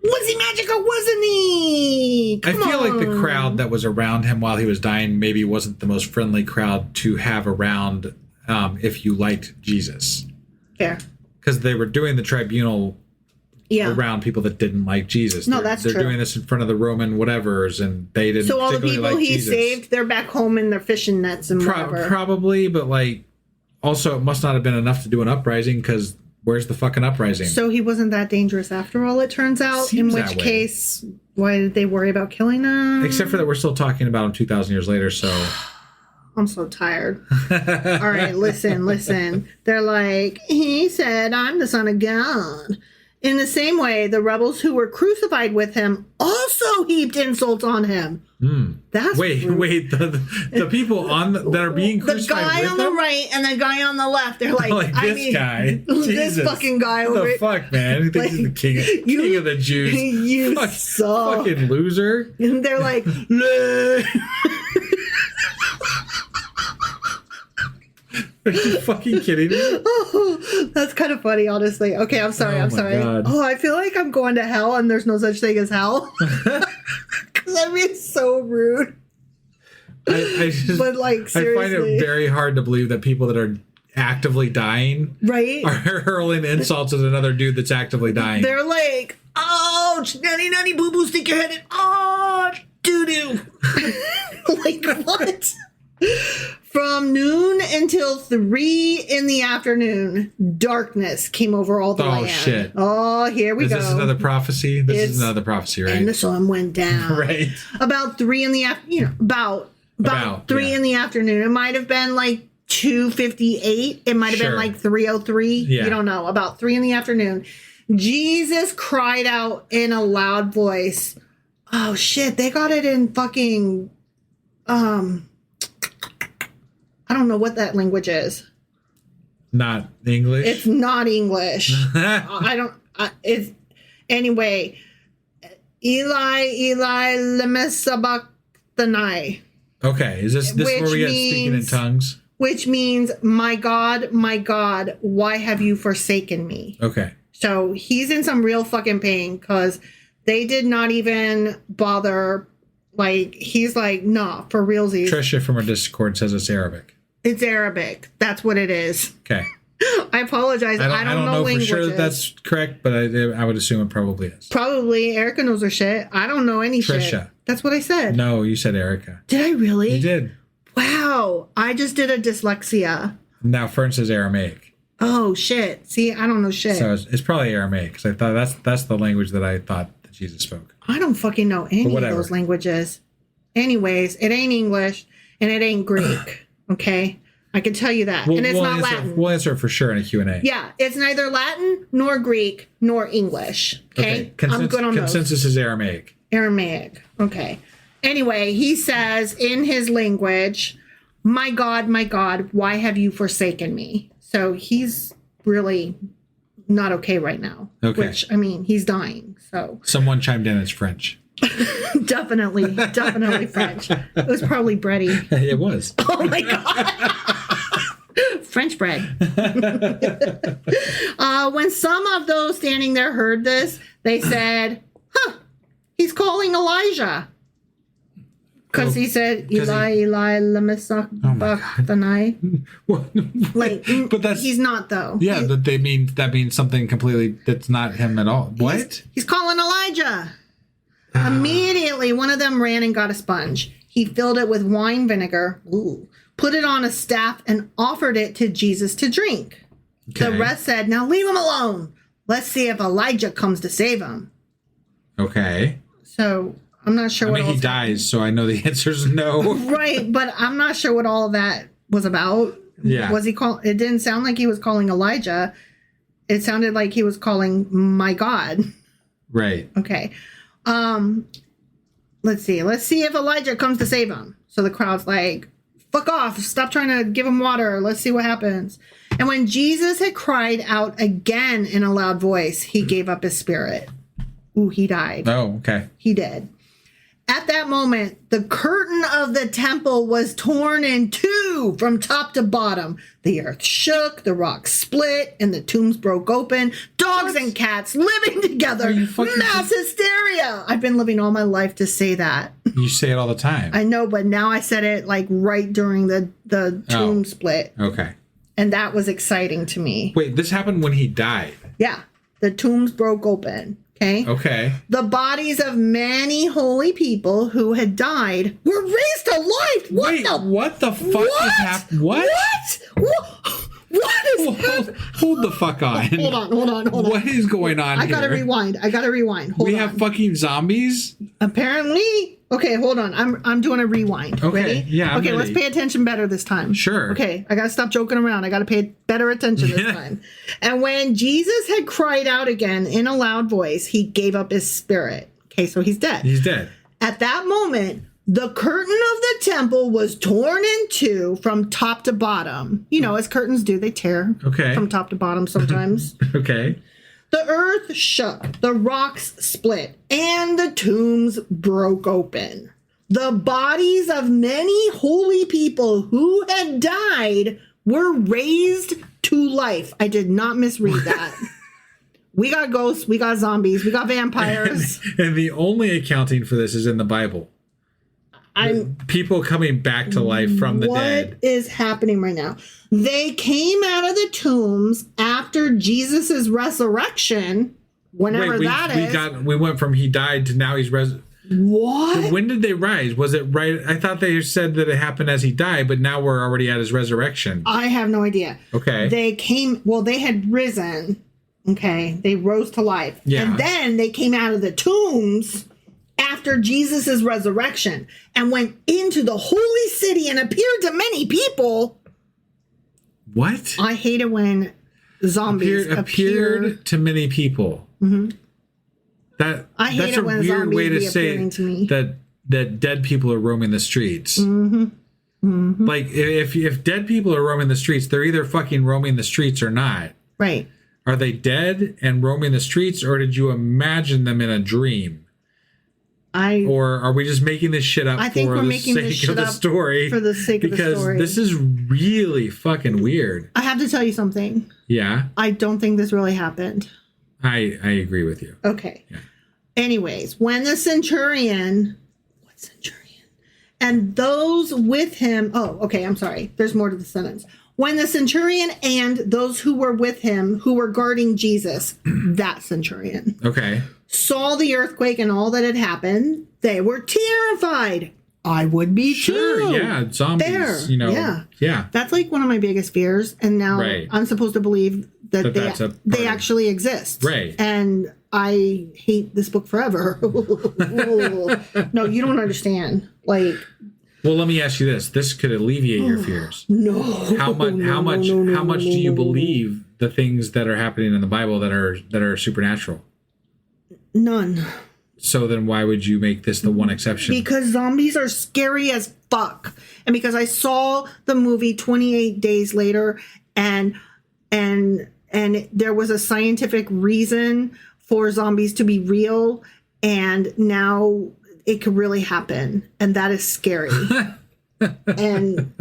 Was he magic or wasn't he? I feel like the crowd that was around him while he was dying maybe wasn't the most friendly crowd to have around if you liked Jesus. Fair. Because they were doing the tribunal around people that didn't like Jesus. No, that's true. They're doing this in front of the Roman whatevers, and they didn't. So all the people like he Jesus. saved, they're back home in their fishing nets and whatever. Probably, but like, also it must not have been enough to do an uprising, because where's the fucking uprising? So he wasn't that dangerous after all, it turns out. Seems in which case, why did they worry about killing him? Except for that we're still talking about him 2,000 years later, so... I'm so tired. All right, listen. They're like, he said, I'm the son of God. In the same way, the rebels who were crucified with him also heaped insults on him. That's wait. The people that are being crucified, the guy with on the them? right and the guy on the left. They're like, guy, this fucking guy over the fuck, man? He thinks he's the king of the Jews. You suck, fucking loser. And they're like, Are you fucking kidding me? Oh, that's kind of funny, honestly. Okay, I'm sorry. God. Oh, I feel like I'm going to hell and there's no such thing as hell. Because I mean, it's so rude. But like, seriously. I find it very hard to believe that people that are actively dying are hurling insults at another dude that's actively dying. They're like, oh, nanny boo boo, stick your head in. Oh, doo doo. Like, what? From noon until 3 in the afternoon, darkness came over all the land. Oh, shit. Oh, here we go. Is this another prophecy? This is another prophecy, right? And the sun went down. Right. About 3 in the afternoon, about 3 in the afternoon. It might have been like 2:58. It might have been like 3:03. Yeah. You don't know. About 3 in the afternoon. Jesus cried out in a loud voice. Oh, shit. They got it in fucking... I don't know what that language is. Not English? It's not English. It's anyway. Eli, lema sabachthani. Okay, is this where we get speaking in tongues? Which means, my God, why have you forsaken me? Okay. So he's in some real fucking pain because they did not even bother. Like, he's like, nah, for realsies. Trisha from our Discord says it's Arabic. It's Arabic. That's what it is. Okay. I apologize. I don't know languages. For sure that's correct, but I would assume it probably is. Probably. Erica knows her shit. I don't know any shit. Trisha. That's what I said. No, you said Erica. Did I really? You did. Wow. I just did a dyslexia. Now Fern says Aramaic. Oh, shit. See, I don't know shit. So it's probably Aramaic, because I thought that's the language that I thought that Jesus spoke. I don't fucking know any of those languages. Anyways, it ain't English and it ain't Greek. Okay? I can tell you that. And it's not Latin. We'll answer it for sure in a Q&A. Yeah. It's neither Latin nor Greek nor English. Okay? I'm good on those. Consensus is Aramaic. Aramaic. Okay. Anyway, he says in his language, my God, why have you forsaken me? So he's really not okay right now. Okay. Which, I mean, he's dying. So someone chimed in, it's French. Definitely French. It was probably Bretty. It was. Oh my God. French bread. When some of those standing there heard this, they said, he's calling Elijah. Because he said, Eli, lama sabachthani. But that's, he's not, though. Yeah, that means something completely that's not him at all. What? He's calling Elijah. Immediately, one of them ran and got a sponge. He filled it with wine vinegar, put it on a staff, and offered it to Jesus to drink. Okay. The rest said, now leave him alone. Let's see if Elijah comes to save him. Okay. So, I'm not sure what he dies, so I know the answer is no. Right, but I'm not sure what all of that was about. Yeah. Was he it didn't sound like he was calling Elijah. It sounded like he was calling my God. Right. Okay. Let's see if Elijah comes to save him. So the crowd's like, fuck off, stop trying to give him water, let's see what happens. And when Jesus had cried out again in a loud voice, he gave up his spirit. He died. Oh, okay. He did. At that moment, the curtain of the temple was torn in two from top to bottom. The earth shook, the rocks split, and the tombs broke open. Dogs and cats living together. Mass hysteria. I've been living all my life to say that. You say it all the time. I know, but now I said it like right during the tomb split. Okay. And that was exciting to me. Wait, this happened when he died? Yeah. The tombs broke open. Okay. The bodies of many holy people who had died were raised to life. What the fuck is happening? What is happening? Hold the fuck on. Hold on. What is going on here? I gotta rewind. Hold on. Have fucking zombies? Apparently. Okay, hold on. I'm doing a rewind. Okay. Ready? Yeah. Okay, let's pay attention better this time. Sure. Okay, I gotta stop joking around. I gotta pay better attention this time. And when Jesus had cried out again in a loud voice, he gave up his spirit. Okay, so he's dead. He's dead. At that moment, the curtain of the temple was torn in two from top to bottom. You know, as curtains do, they tear from top to bottom sometimes. Okay. The earth shook, the rocks split, and the tombs broke open. The bodies of many holy people who had died were raised to life. I did not misread that. We got ghosts, we got zombies, we got vampires. And the only accounting for this is in the Bible. People coming back to life from the dead. What is happening right now? They came out of the tombs after Jesus's resurrection, whenever we went from he died to now he's What? So when did they rise? Was it right? I thought they said that it happened as he died, but now we're already at his resurrection. I have no idea. Okay. They had risen. Okay. They rose to life. Yeah. And then they came out of the tombs after Jesus' resurrection and went into the holy city and appeared to many people. What? I hate it when zombies appeared to many people. Mm-hmm. That's a weird way to say that dead people are roaming the streets. Mm-hmm. Mm-hmm. Like if dead people are roaming the streets, they're either fucking roaming the streets or not. Right. Are they dead and roaming the streets, or did you imagine them in a dream? Or are we just making this shit up for the sake of the story? For the sake of the story. Because this is really fucking weird. I have to tell you something. Yeah? I don't think this really happened. I agree with you. Okay. Yeah. Anyways, when the centurion... What centurion? And those with him... Oh, okay, I'm sorry. There's more to the sentence. When the centurion and those who were with him, who were guarding Jesus, that centurion... Okay. Saw the earthquake and all that had happened, they were terrified. I would be too. Yeah, zombies. Yeah. That's like one of my biggest fears, and now I'm supposed to believe that they actually exist. Right. And I hate this book forever. No, you don't understand. Like. Well, let me ask you this: this could alleviate your fears. No. How much do you believe the things that are happening in the Bible that are supernatural? None. So then why would you make this the one exception? Because zombies are scary as fuck. And because I saw the movie 28 Days Later and there was a scientific reason for zombies to be real, and now it could really happen, and that is scary. and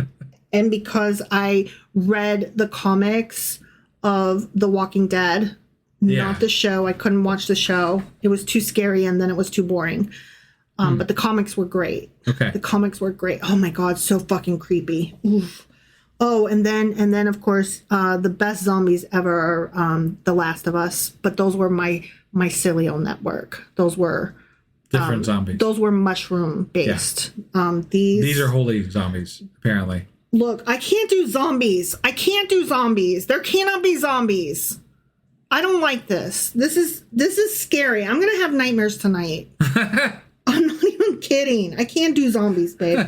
and because I read the comics of The Walking Dead, not the show. I couldn't watch the show. It was too scary, and then it was too boring. But the comics were great. Okay. The comics were great. Oh my God, so fucking creepy. Oof. Oh, and then of course, the best zombies ever are The Last of Us. But those were my mycelial network. Those were different zombies. Those were mushroom based. Yeah. These are holy zombies, apparently. Look, I can't do zombies. I can't do zombies. There cannot be zombies. I don't like this. This is scary. I'm gonna have nightmares tonight. I'm not even kidding. I can't do zombies, babe.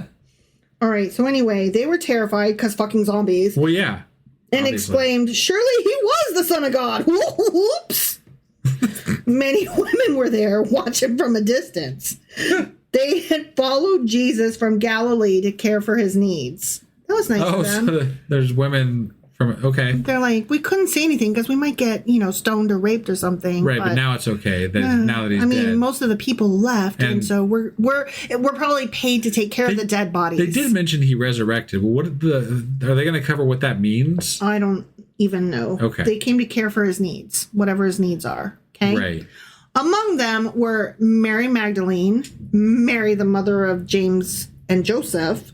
All right. So anyway, they were terrified because fucking zombies. Well, yeah. And obviously exclaimed, "Surely he was the Son of God!" Whoops. Many women were there watching from a distance. They had followed Jesus from Galilee to care for his needs. That was nice of them. So there's women from, okay. They're like, we couldn't say anything because we might get, stoned or raped or something. Right, but now it's okay. Now that he's dead. Most of the people left, and so we're probably paid to take care of the dead bodies. They did mention he resurrected. Well, are they going to cover what that means? I don't even know. Okay. They came to care for his needs, whatever his needs are. Okay. Right. Among them were Mary Magdalene, Mary, the mother of James and Joseph,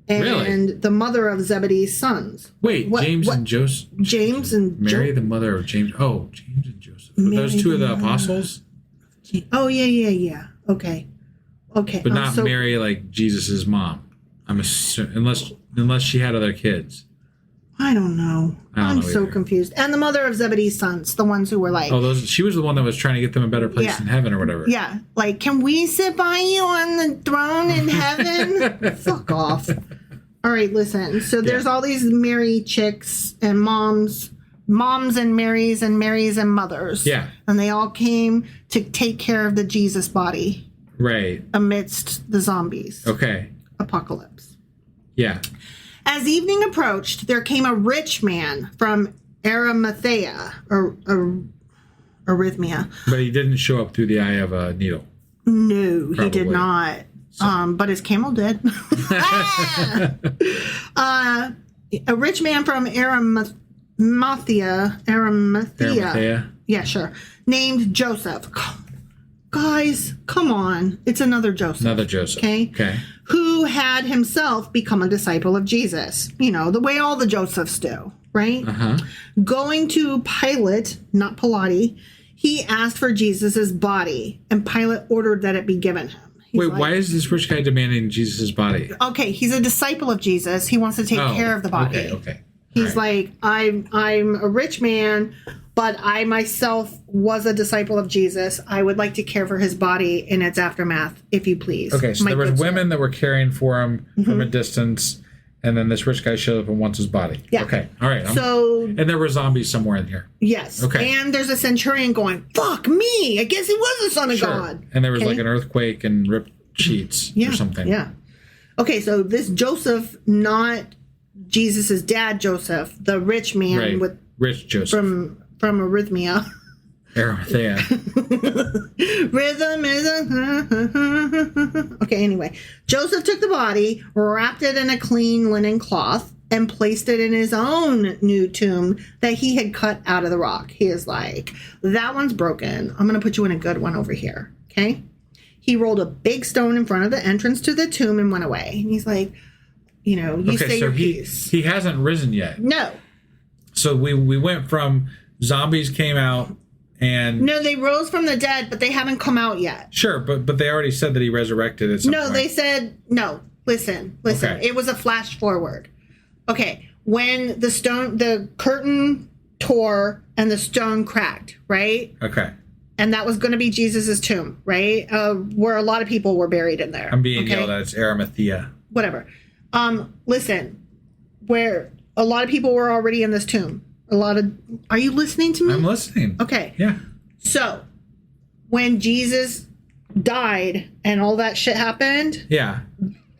and the mother of Zebedee's sons. Wait, James and Joseph? James and Mary, the mother of James. Oh, James and Joseph. Were those two of the apostles? Oh, yeah. Okay. But not Mary, like Jesus' mom. I'm assuming, unless she had other kids. I don't know. I'm so either. confused. And the mother of Zebedee's sons, the ones who were like... Oh, she was the one that was trying to get them a better place in heaven or whatever. Yeah. Like, can we sit by you on the throne in heaven? Fuck off. All right, listen. So there's all these Mary chicks and moms and Marys and mothers. Yeah. And they all came to take care of the Jesus body. Right. Amidst the zombies. Okay. Apocalypse. Yeah. As evening approached, there came a rich man from Arimathea, or Arrhythmia. But he didn't show up through the eye of a needle. No, Probably. he did not. So. But his camel did. A rich man from Arimathea. Yeah, sure. Named Joseph. Guys, come on. It's another Joseph. Another Joseph. Okay. Who had himself become a disciple of Jesus. The way all the Josephs do, right? Uh-huh. Going to Pilate, not Pilates, he asked for Jesus's body, and Pilate ordered that it be given him. Wait, why is this rich guy demanding Jesus' body? Okay, he's a disciple of Jesus. He wants to take care of the body. Okay. He's like, I'm a rich man, but I myself was a disciple of Jesus. I would like to care for his body in its aftermath, if you please. Okay, so there was women that were caring for him from a distance, and then this rich guy showed up and wants his body. Yeah. Okay, all right. And there were zombies somewhere in here. Yes. Okay. And there's a centurion going, fuck me, I guess he was the Son of God. And there was like an earthquake and ripped sheets or something. Yeah. Okay, so this Joseph, not Jesus's dad Joseph, the rich man with rich Joseph from Arrhythmia. Arimathea. Rhythm is okay, anyway. Joseph took the body, wrapped it in a clean linen cloth, and placed it in his own new tomb that he had cut out of the rock. He is like, that one's broken. I'm going to put you in a good one over here. Okay? He rolled a big stone in front of the entrance to the tomb and went away. And he's like, you say your piece. He hasn't risen yet. No. So we went from zombies came out and... No, they rose from the dead, but they haven't come out yet. Sure, but they already said that he resurrected at some point. No, they said... No, listen. Okay. It was a flash forward. Okay, when the curtain tore and the stone cracked, right? Okay. And that was going to be Jesus's tomb, right? Where a lot of people were buried in there. I'm being yelled at. It's Arimathea. Whatever. Listen, where a lot of people were already in this tomb. Are you listening to me? I'm listening. Okay. Yeah. So, when Jesus died and all that shit happened,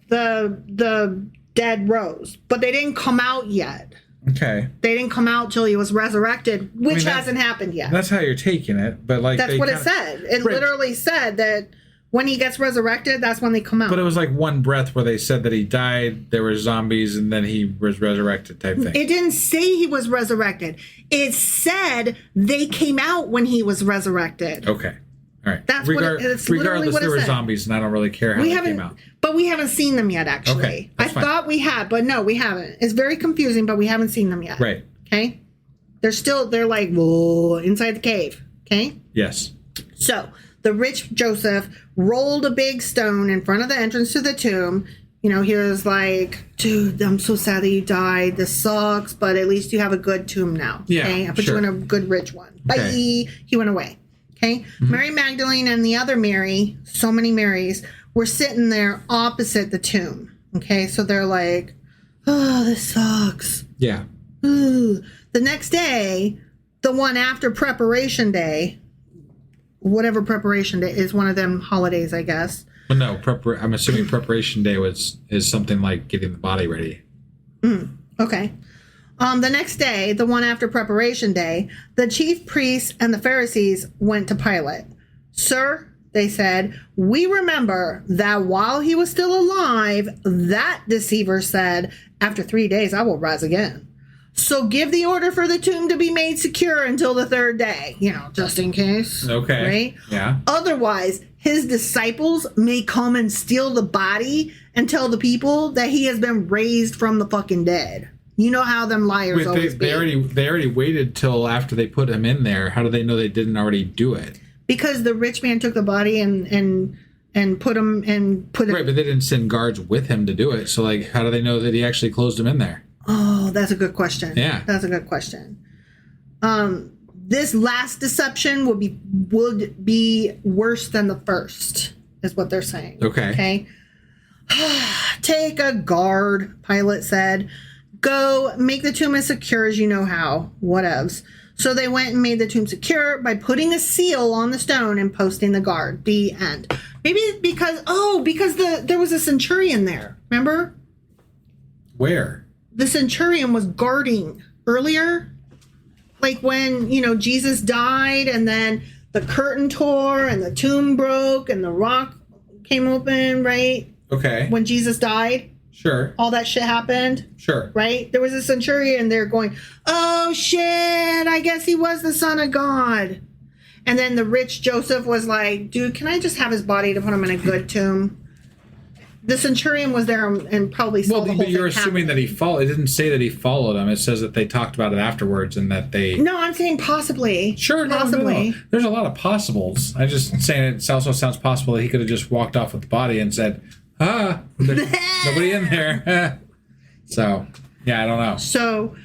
the dead rose, but they didn't come out yet. Okay. They didn't come out till he was resurrected, which hasn't happened yet. That's how you're taking it, but like that's what it said. It literally said that When he gets resurrected, that's when they come out. But it was like one breath where they said that he died, there were zombies, and then he was resurrected type thing. It didn't say he was resurrected. It said they came out when he was resurrected. Okay. All right. That's it's literally regardless, what it there were said. zombies, and I don't really care how they came out. But we haven't seen them yet, actually. Okay, I that's fine. thought we had, but no, we haven't. It's very confusing, but we haven't seen them yet. Right. Okay? They're like, whoa, inside the cave. Okay? Yes. So, the rich Joseph rolled a big stone in front of the entrance to the tomb. You know, he was like, dude, I'm so sad that you died. This sucks, but at least you have a good tomb now. Yeah, Okay? I put you in a good rich one. Bye. Okay. He went away. Okay? Mary Magdalene and the other Mary, so many Marys, were sitting there opposite the tomb. Okay? So they're like, oh, this sucks. Yeah. Ooh. The next day, the one after Preparation Day, whatever Preparation Day is, one of them holidays, I guess. Well, no, I'm assuming Preparation Day is something like getting the body ready. Okay. The next day, the one after Preparation Day, the chief priests and the Pharisees went to Pilate. Sir, they said, we remember that while he was still alive, that deceiver said, after 3 days, I will rise again. So give the order for the tomb to be made secure until the third day, you know, just in case. Okay. Right? Yeah. Otherwise, his disciples may come and steal the body and tell the people that he has been raised from the fucking dead. You know how them liars always be. They already waited till after they put him in there. How do they know they didn't already do it? Because the rich man took the body and put him Right, but they didn't send guards with him to do it. So like, how do they know that he actually closed him in there? Oh, that's a good question. Yeah. That's a good question. This last deception would be worse than the first, is what they're saying. Okay. Take a guard, Pilate said. Go make the tomb as secure as you know how. Whatevs. So they went and made the tomb secure by putting a seal on the stone and posting the guard. The end. Maybe because there was a centurion there. Remember? Where? The centurion was guarding earlier, like when, you know, Jesus died and then the curtain tore and the tomb broke and the rock came open, right? Okay. When Jesus died, Sure. all that shit happened, Sure. right? There was a centurion there going, oh shit, I guess he was the son of God. And then the rich Joseph was like, dude, can I just have his body to put him in a good tomb? The centurion was there and probably saw the whole but thing you're assuming happen. that he followed. It didn't say that he followed him. It says that they talked about it afterwards and that they. No, I'm saying possibly. Sure, possibly. No. There's a lot of possibles. I'm just saying it also sounds possible that he could have just walked off with the body and said, there's nobody in there. So, yeah, I don't know. So,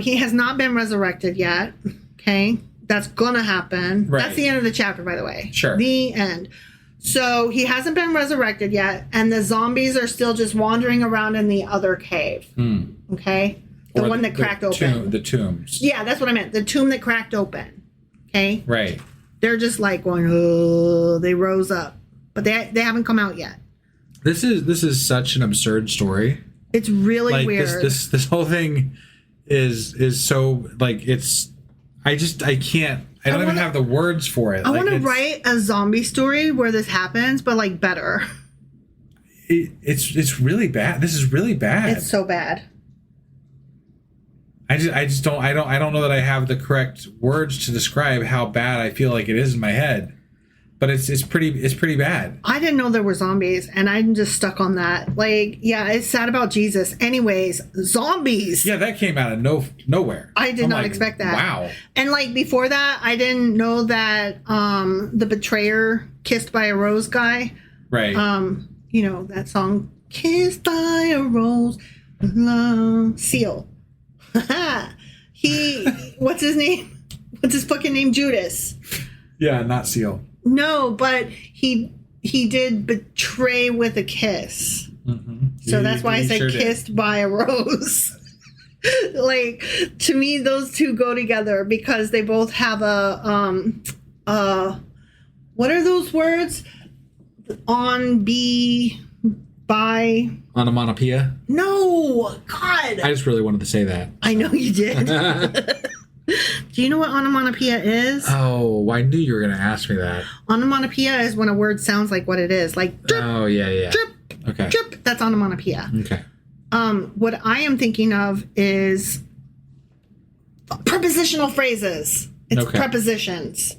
he has not been resurrected yet. Okay. That's gonna happen. Right. That's the end of the chapter, by the way. Sure. The end. So he hasn't been resurrected yet, and the zombies are still just wandering around in the other cave. Okay? The Or one that cracked open. The tombs. Yeah, that's what I meant. The tomb that cracked open. Okay? Right. They're just like going, oh, they rose up. But they haven't come out yet. This is such an absurd story. It's really Like weird. this whole thing is so like I can't. I don't even have the words for it. I want to write a zombie story where this happens, but like better. It's really bad. This is really bad. It's so bad. I don't know that I have the correct words to describe how bad I feel like it is in my head. But it's pretty bad. I didn't know there were zombies, and I'm just stuck on that. Like, yeah, it's sad about Jesus. Anyways, zombies. Yeah, that came out of nowhere. I did not expect that. Wow. And like before that, I didn't know that the betrayer, Kissed by a Rose guy. Right. You know that song, Kissed by a Rose, love, Seal. What's his name? What's his fucking name? Judas. Yeah, not Seal. No, but he did betray with a kiss. Mm-hmm. So that's why I said sure Kissed by a Rose. Like, to me, those two go together because they both have what are those words? On, be, by. Onomatopoeia? No, God. I just really wanted to say that. I know you did. Do you know what onomatopoeia is? Oh, I knew you were going to ask me that. Onomatopoeia is when a word sounds like what it is. Like drip, drip, Okay. drip. That's onomatopoeia. Okay. What I am thinking of is prepositional phrases. It's prepositions.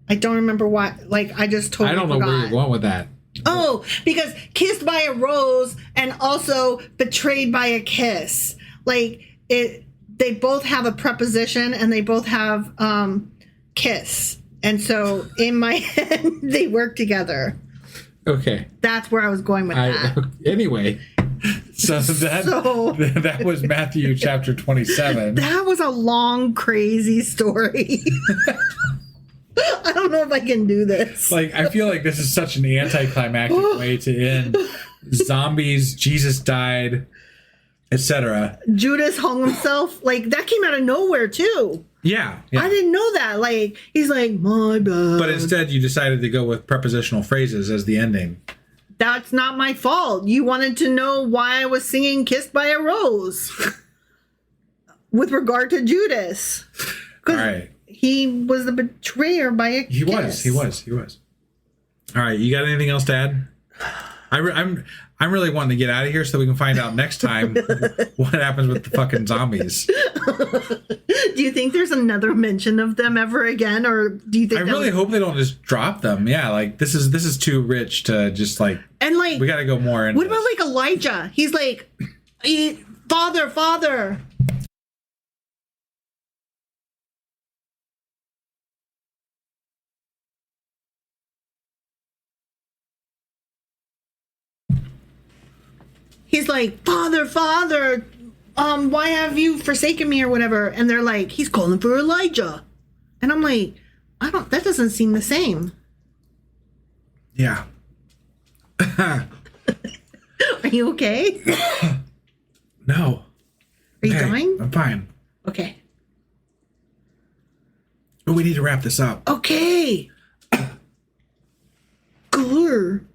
I don't remember what. Like, I just totally I don't know forgot. where you're going with that. Oh, because kissed by a rose and also betrayed by a kiss. Like, they both have a preposition and they both have kiss. And so in my head, they work together. Okay. That's where I was going with that. Anyway, so that was Matthew chapter 27. That was a long, crazy story. I don't know if I can do this. Like, I feel like this is such an anticlimactic way to end. Zombies, Jesus died, etc. Judas hung himself. Like, that came out of nowhere, too. Yeah. I didn't know that. Like, he's like, my bad. But instead, you decided to go with prepositional phrases as the ending. That's not my fault. You wanted to know why I was singing Kissed by a Rose with regard to Judas. All right. He was the betrayer by a kiss. He was. All right. You got anything else to add? I'm really wanting to get out of here so we can find out next time what happens with the fucking zombies. Do you think there's another mention of them ever again, or do you think? I really hope they don't just drop them. Yeah, like this is too rich to just like. And like, we got to go more in. What about like Elijah? He's like, Father. He's like, Father, why have you forsaken me or whatever? And they're like, he's calling for Elijah. And I'm like, that doesn't seem the same. Yeah. Are you okay? No. Are you dying? I'm fine. Okay. But we need to wrap this up. Okay. Grr.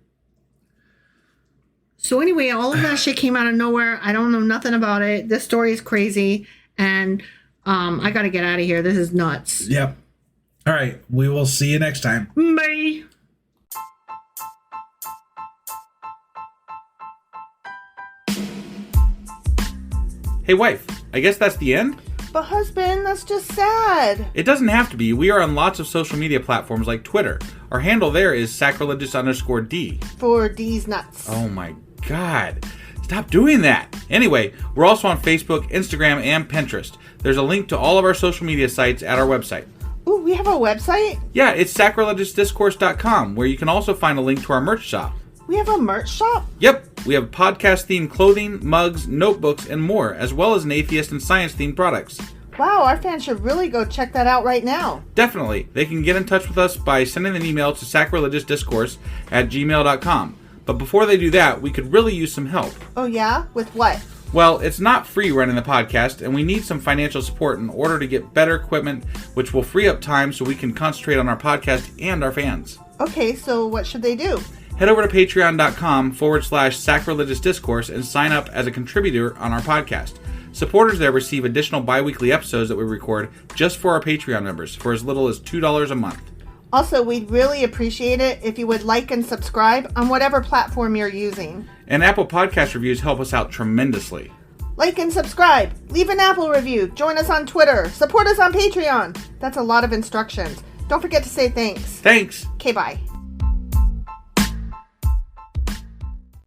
So anyway, all of that shit came out of nowhere. I don't know nothing about it. This story is crazy, and I gotta get out of here. This is nuts. Yep. All right. We will see you next time. Bye. Hey wife, I guess that's the end? But husband, that's just sad. It doesn't have to be. We are on lots of social media platforms like Twitter. Our handle there is sacrilegious_D. For D's nuts. Oh my god. Stop doing that. Anyway, we're also on Facebook, Instagram, and Pinterest. There's a link to all of our social media sites at our website. Ooh, we have a website? Yeah, it's sacrilegiousdiscourse.com, where you can also find a link to our merch shop. We have a merch shop? Yep, we have podcast-themed clothing, mugs, notebooks, and more, as well as an atheist and science-themed products. Wow, our fans should really go check that out right now. Definitely. They can get in touch with us by sending an email to sacrilegiousdiscourse@gmail.com. But before they do that, we could really use some help. Oh yeah? With what? Well, it's not free running the podcast, and we need some financial support in order to get better equipment, which will free up time so we can concentrate on our podcast and our fans. Okay, so what should they do? Head over to patreon.com/sacrilegiousdiscourse and sign up as a contributor on our podcast. Supporters there receive additional bi-weekly episodes that we record just for our Patreon members for as little as $2 a month. Also, we'd really appreciate it if you would like and subscribe on whatever platform you're using. And Apple Podcast reviews help us out tremendously. Like and subscribe. Leave an Apple review. Join us on Twitter. Support us on Patreon. That's a lot of instructions. Don't forget to say thanks. Thanks. Okay, bye.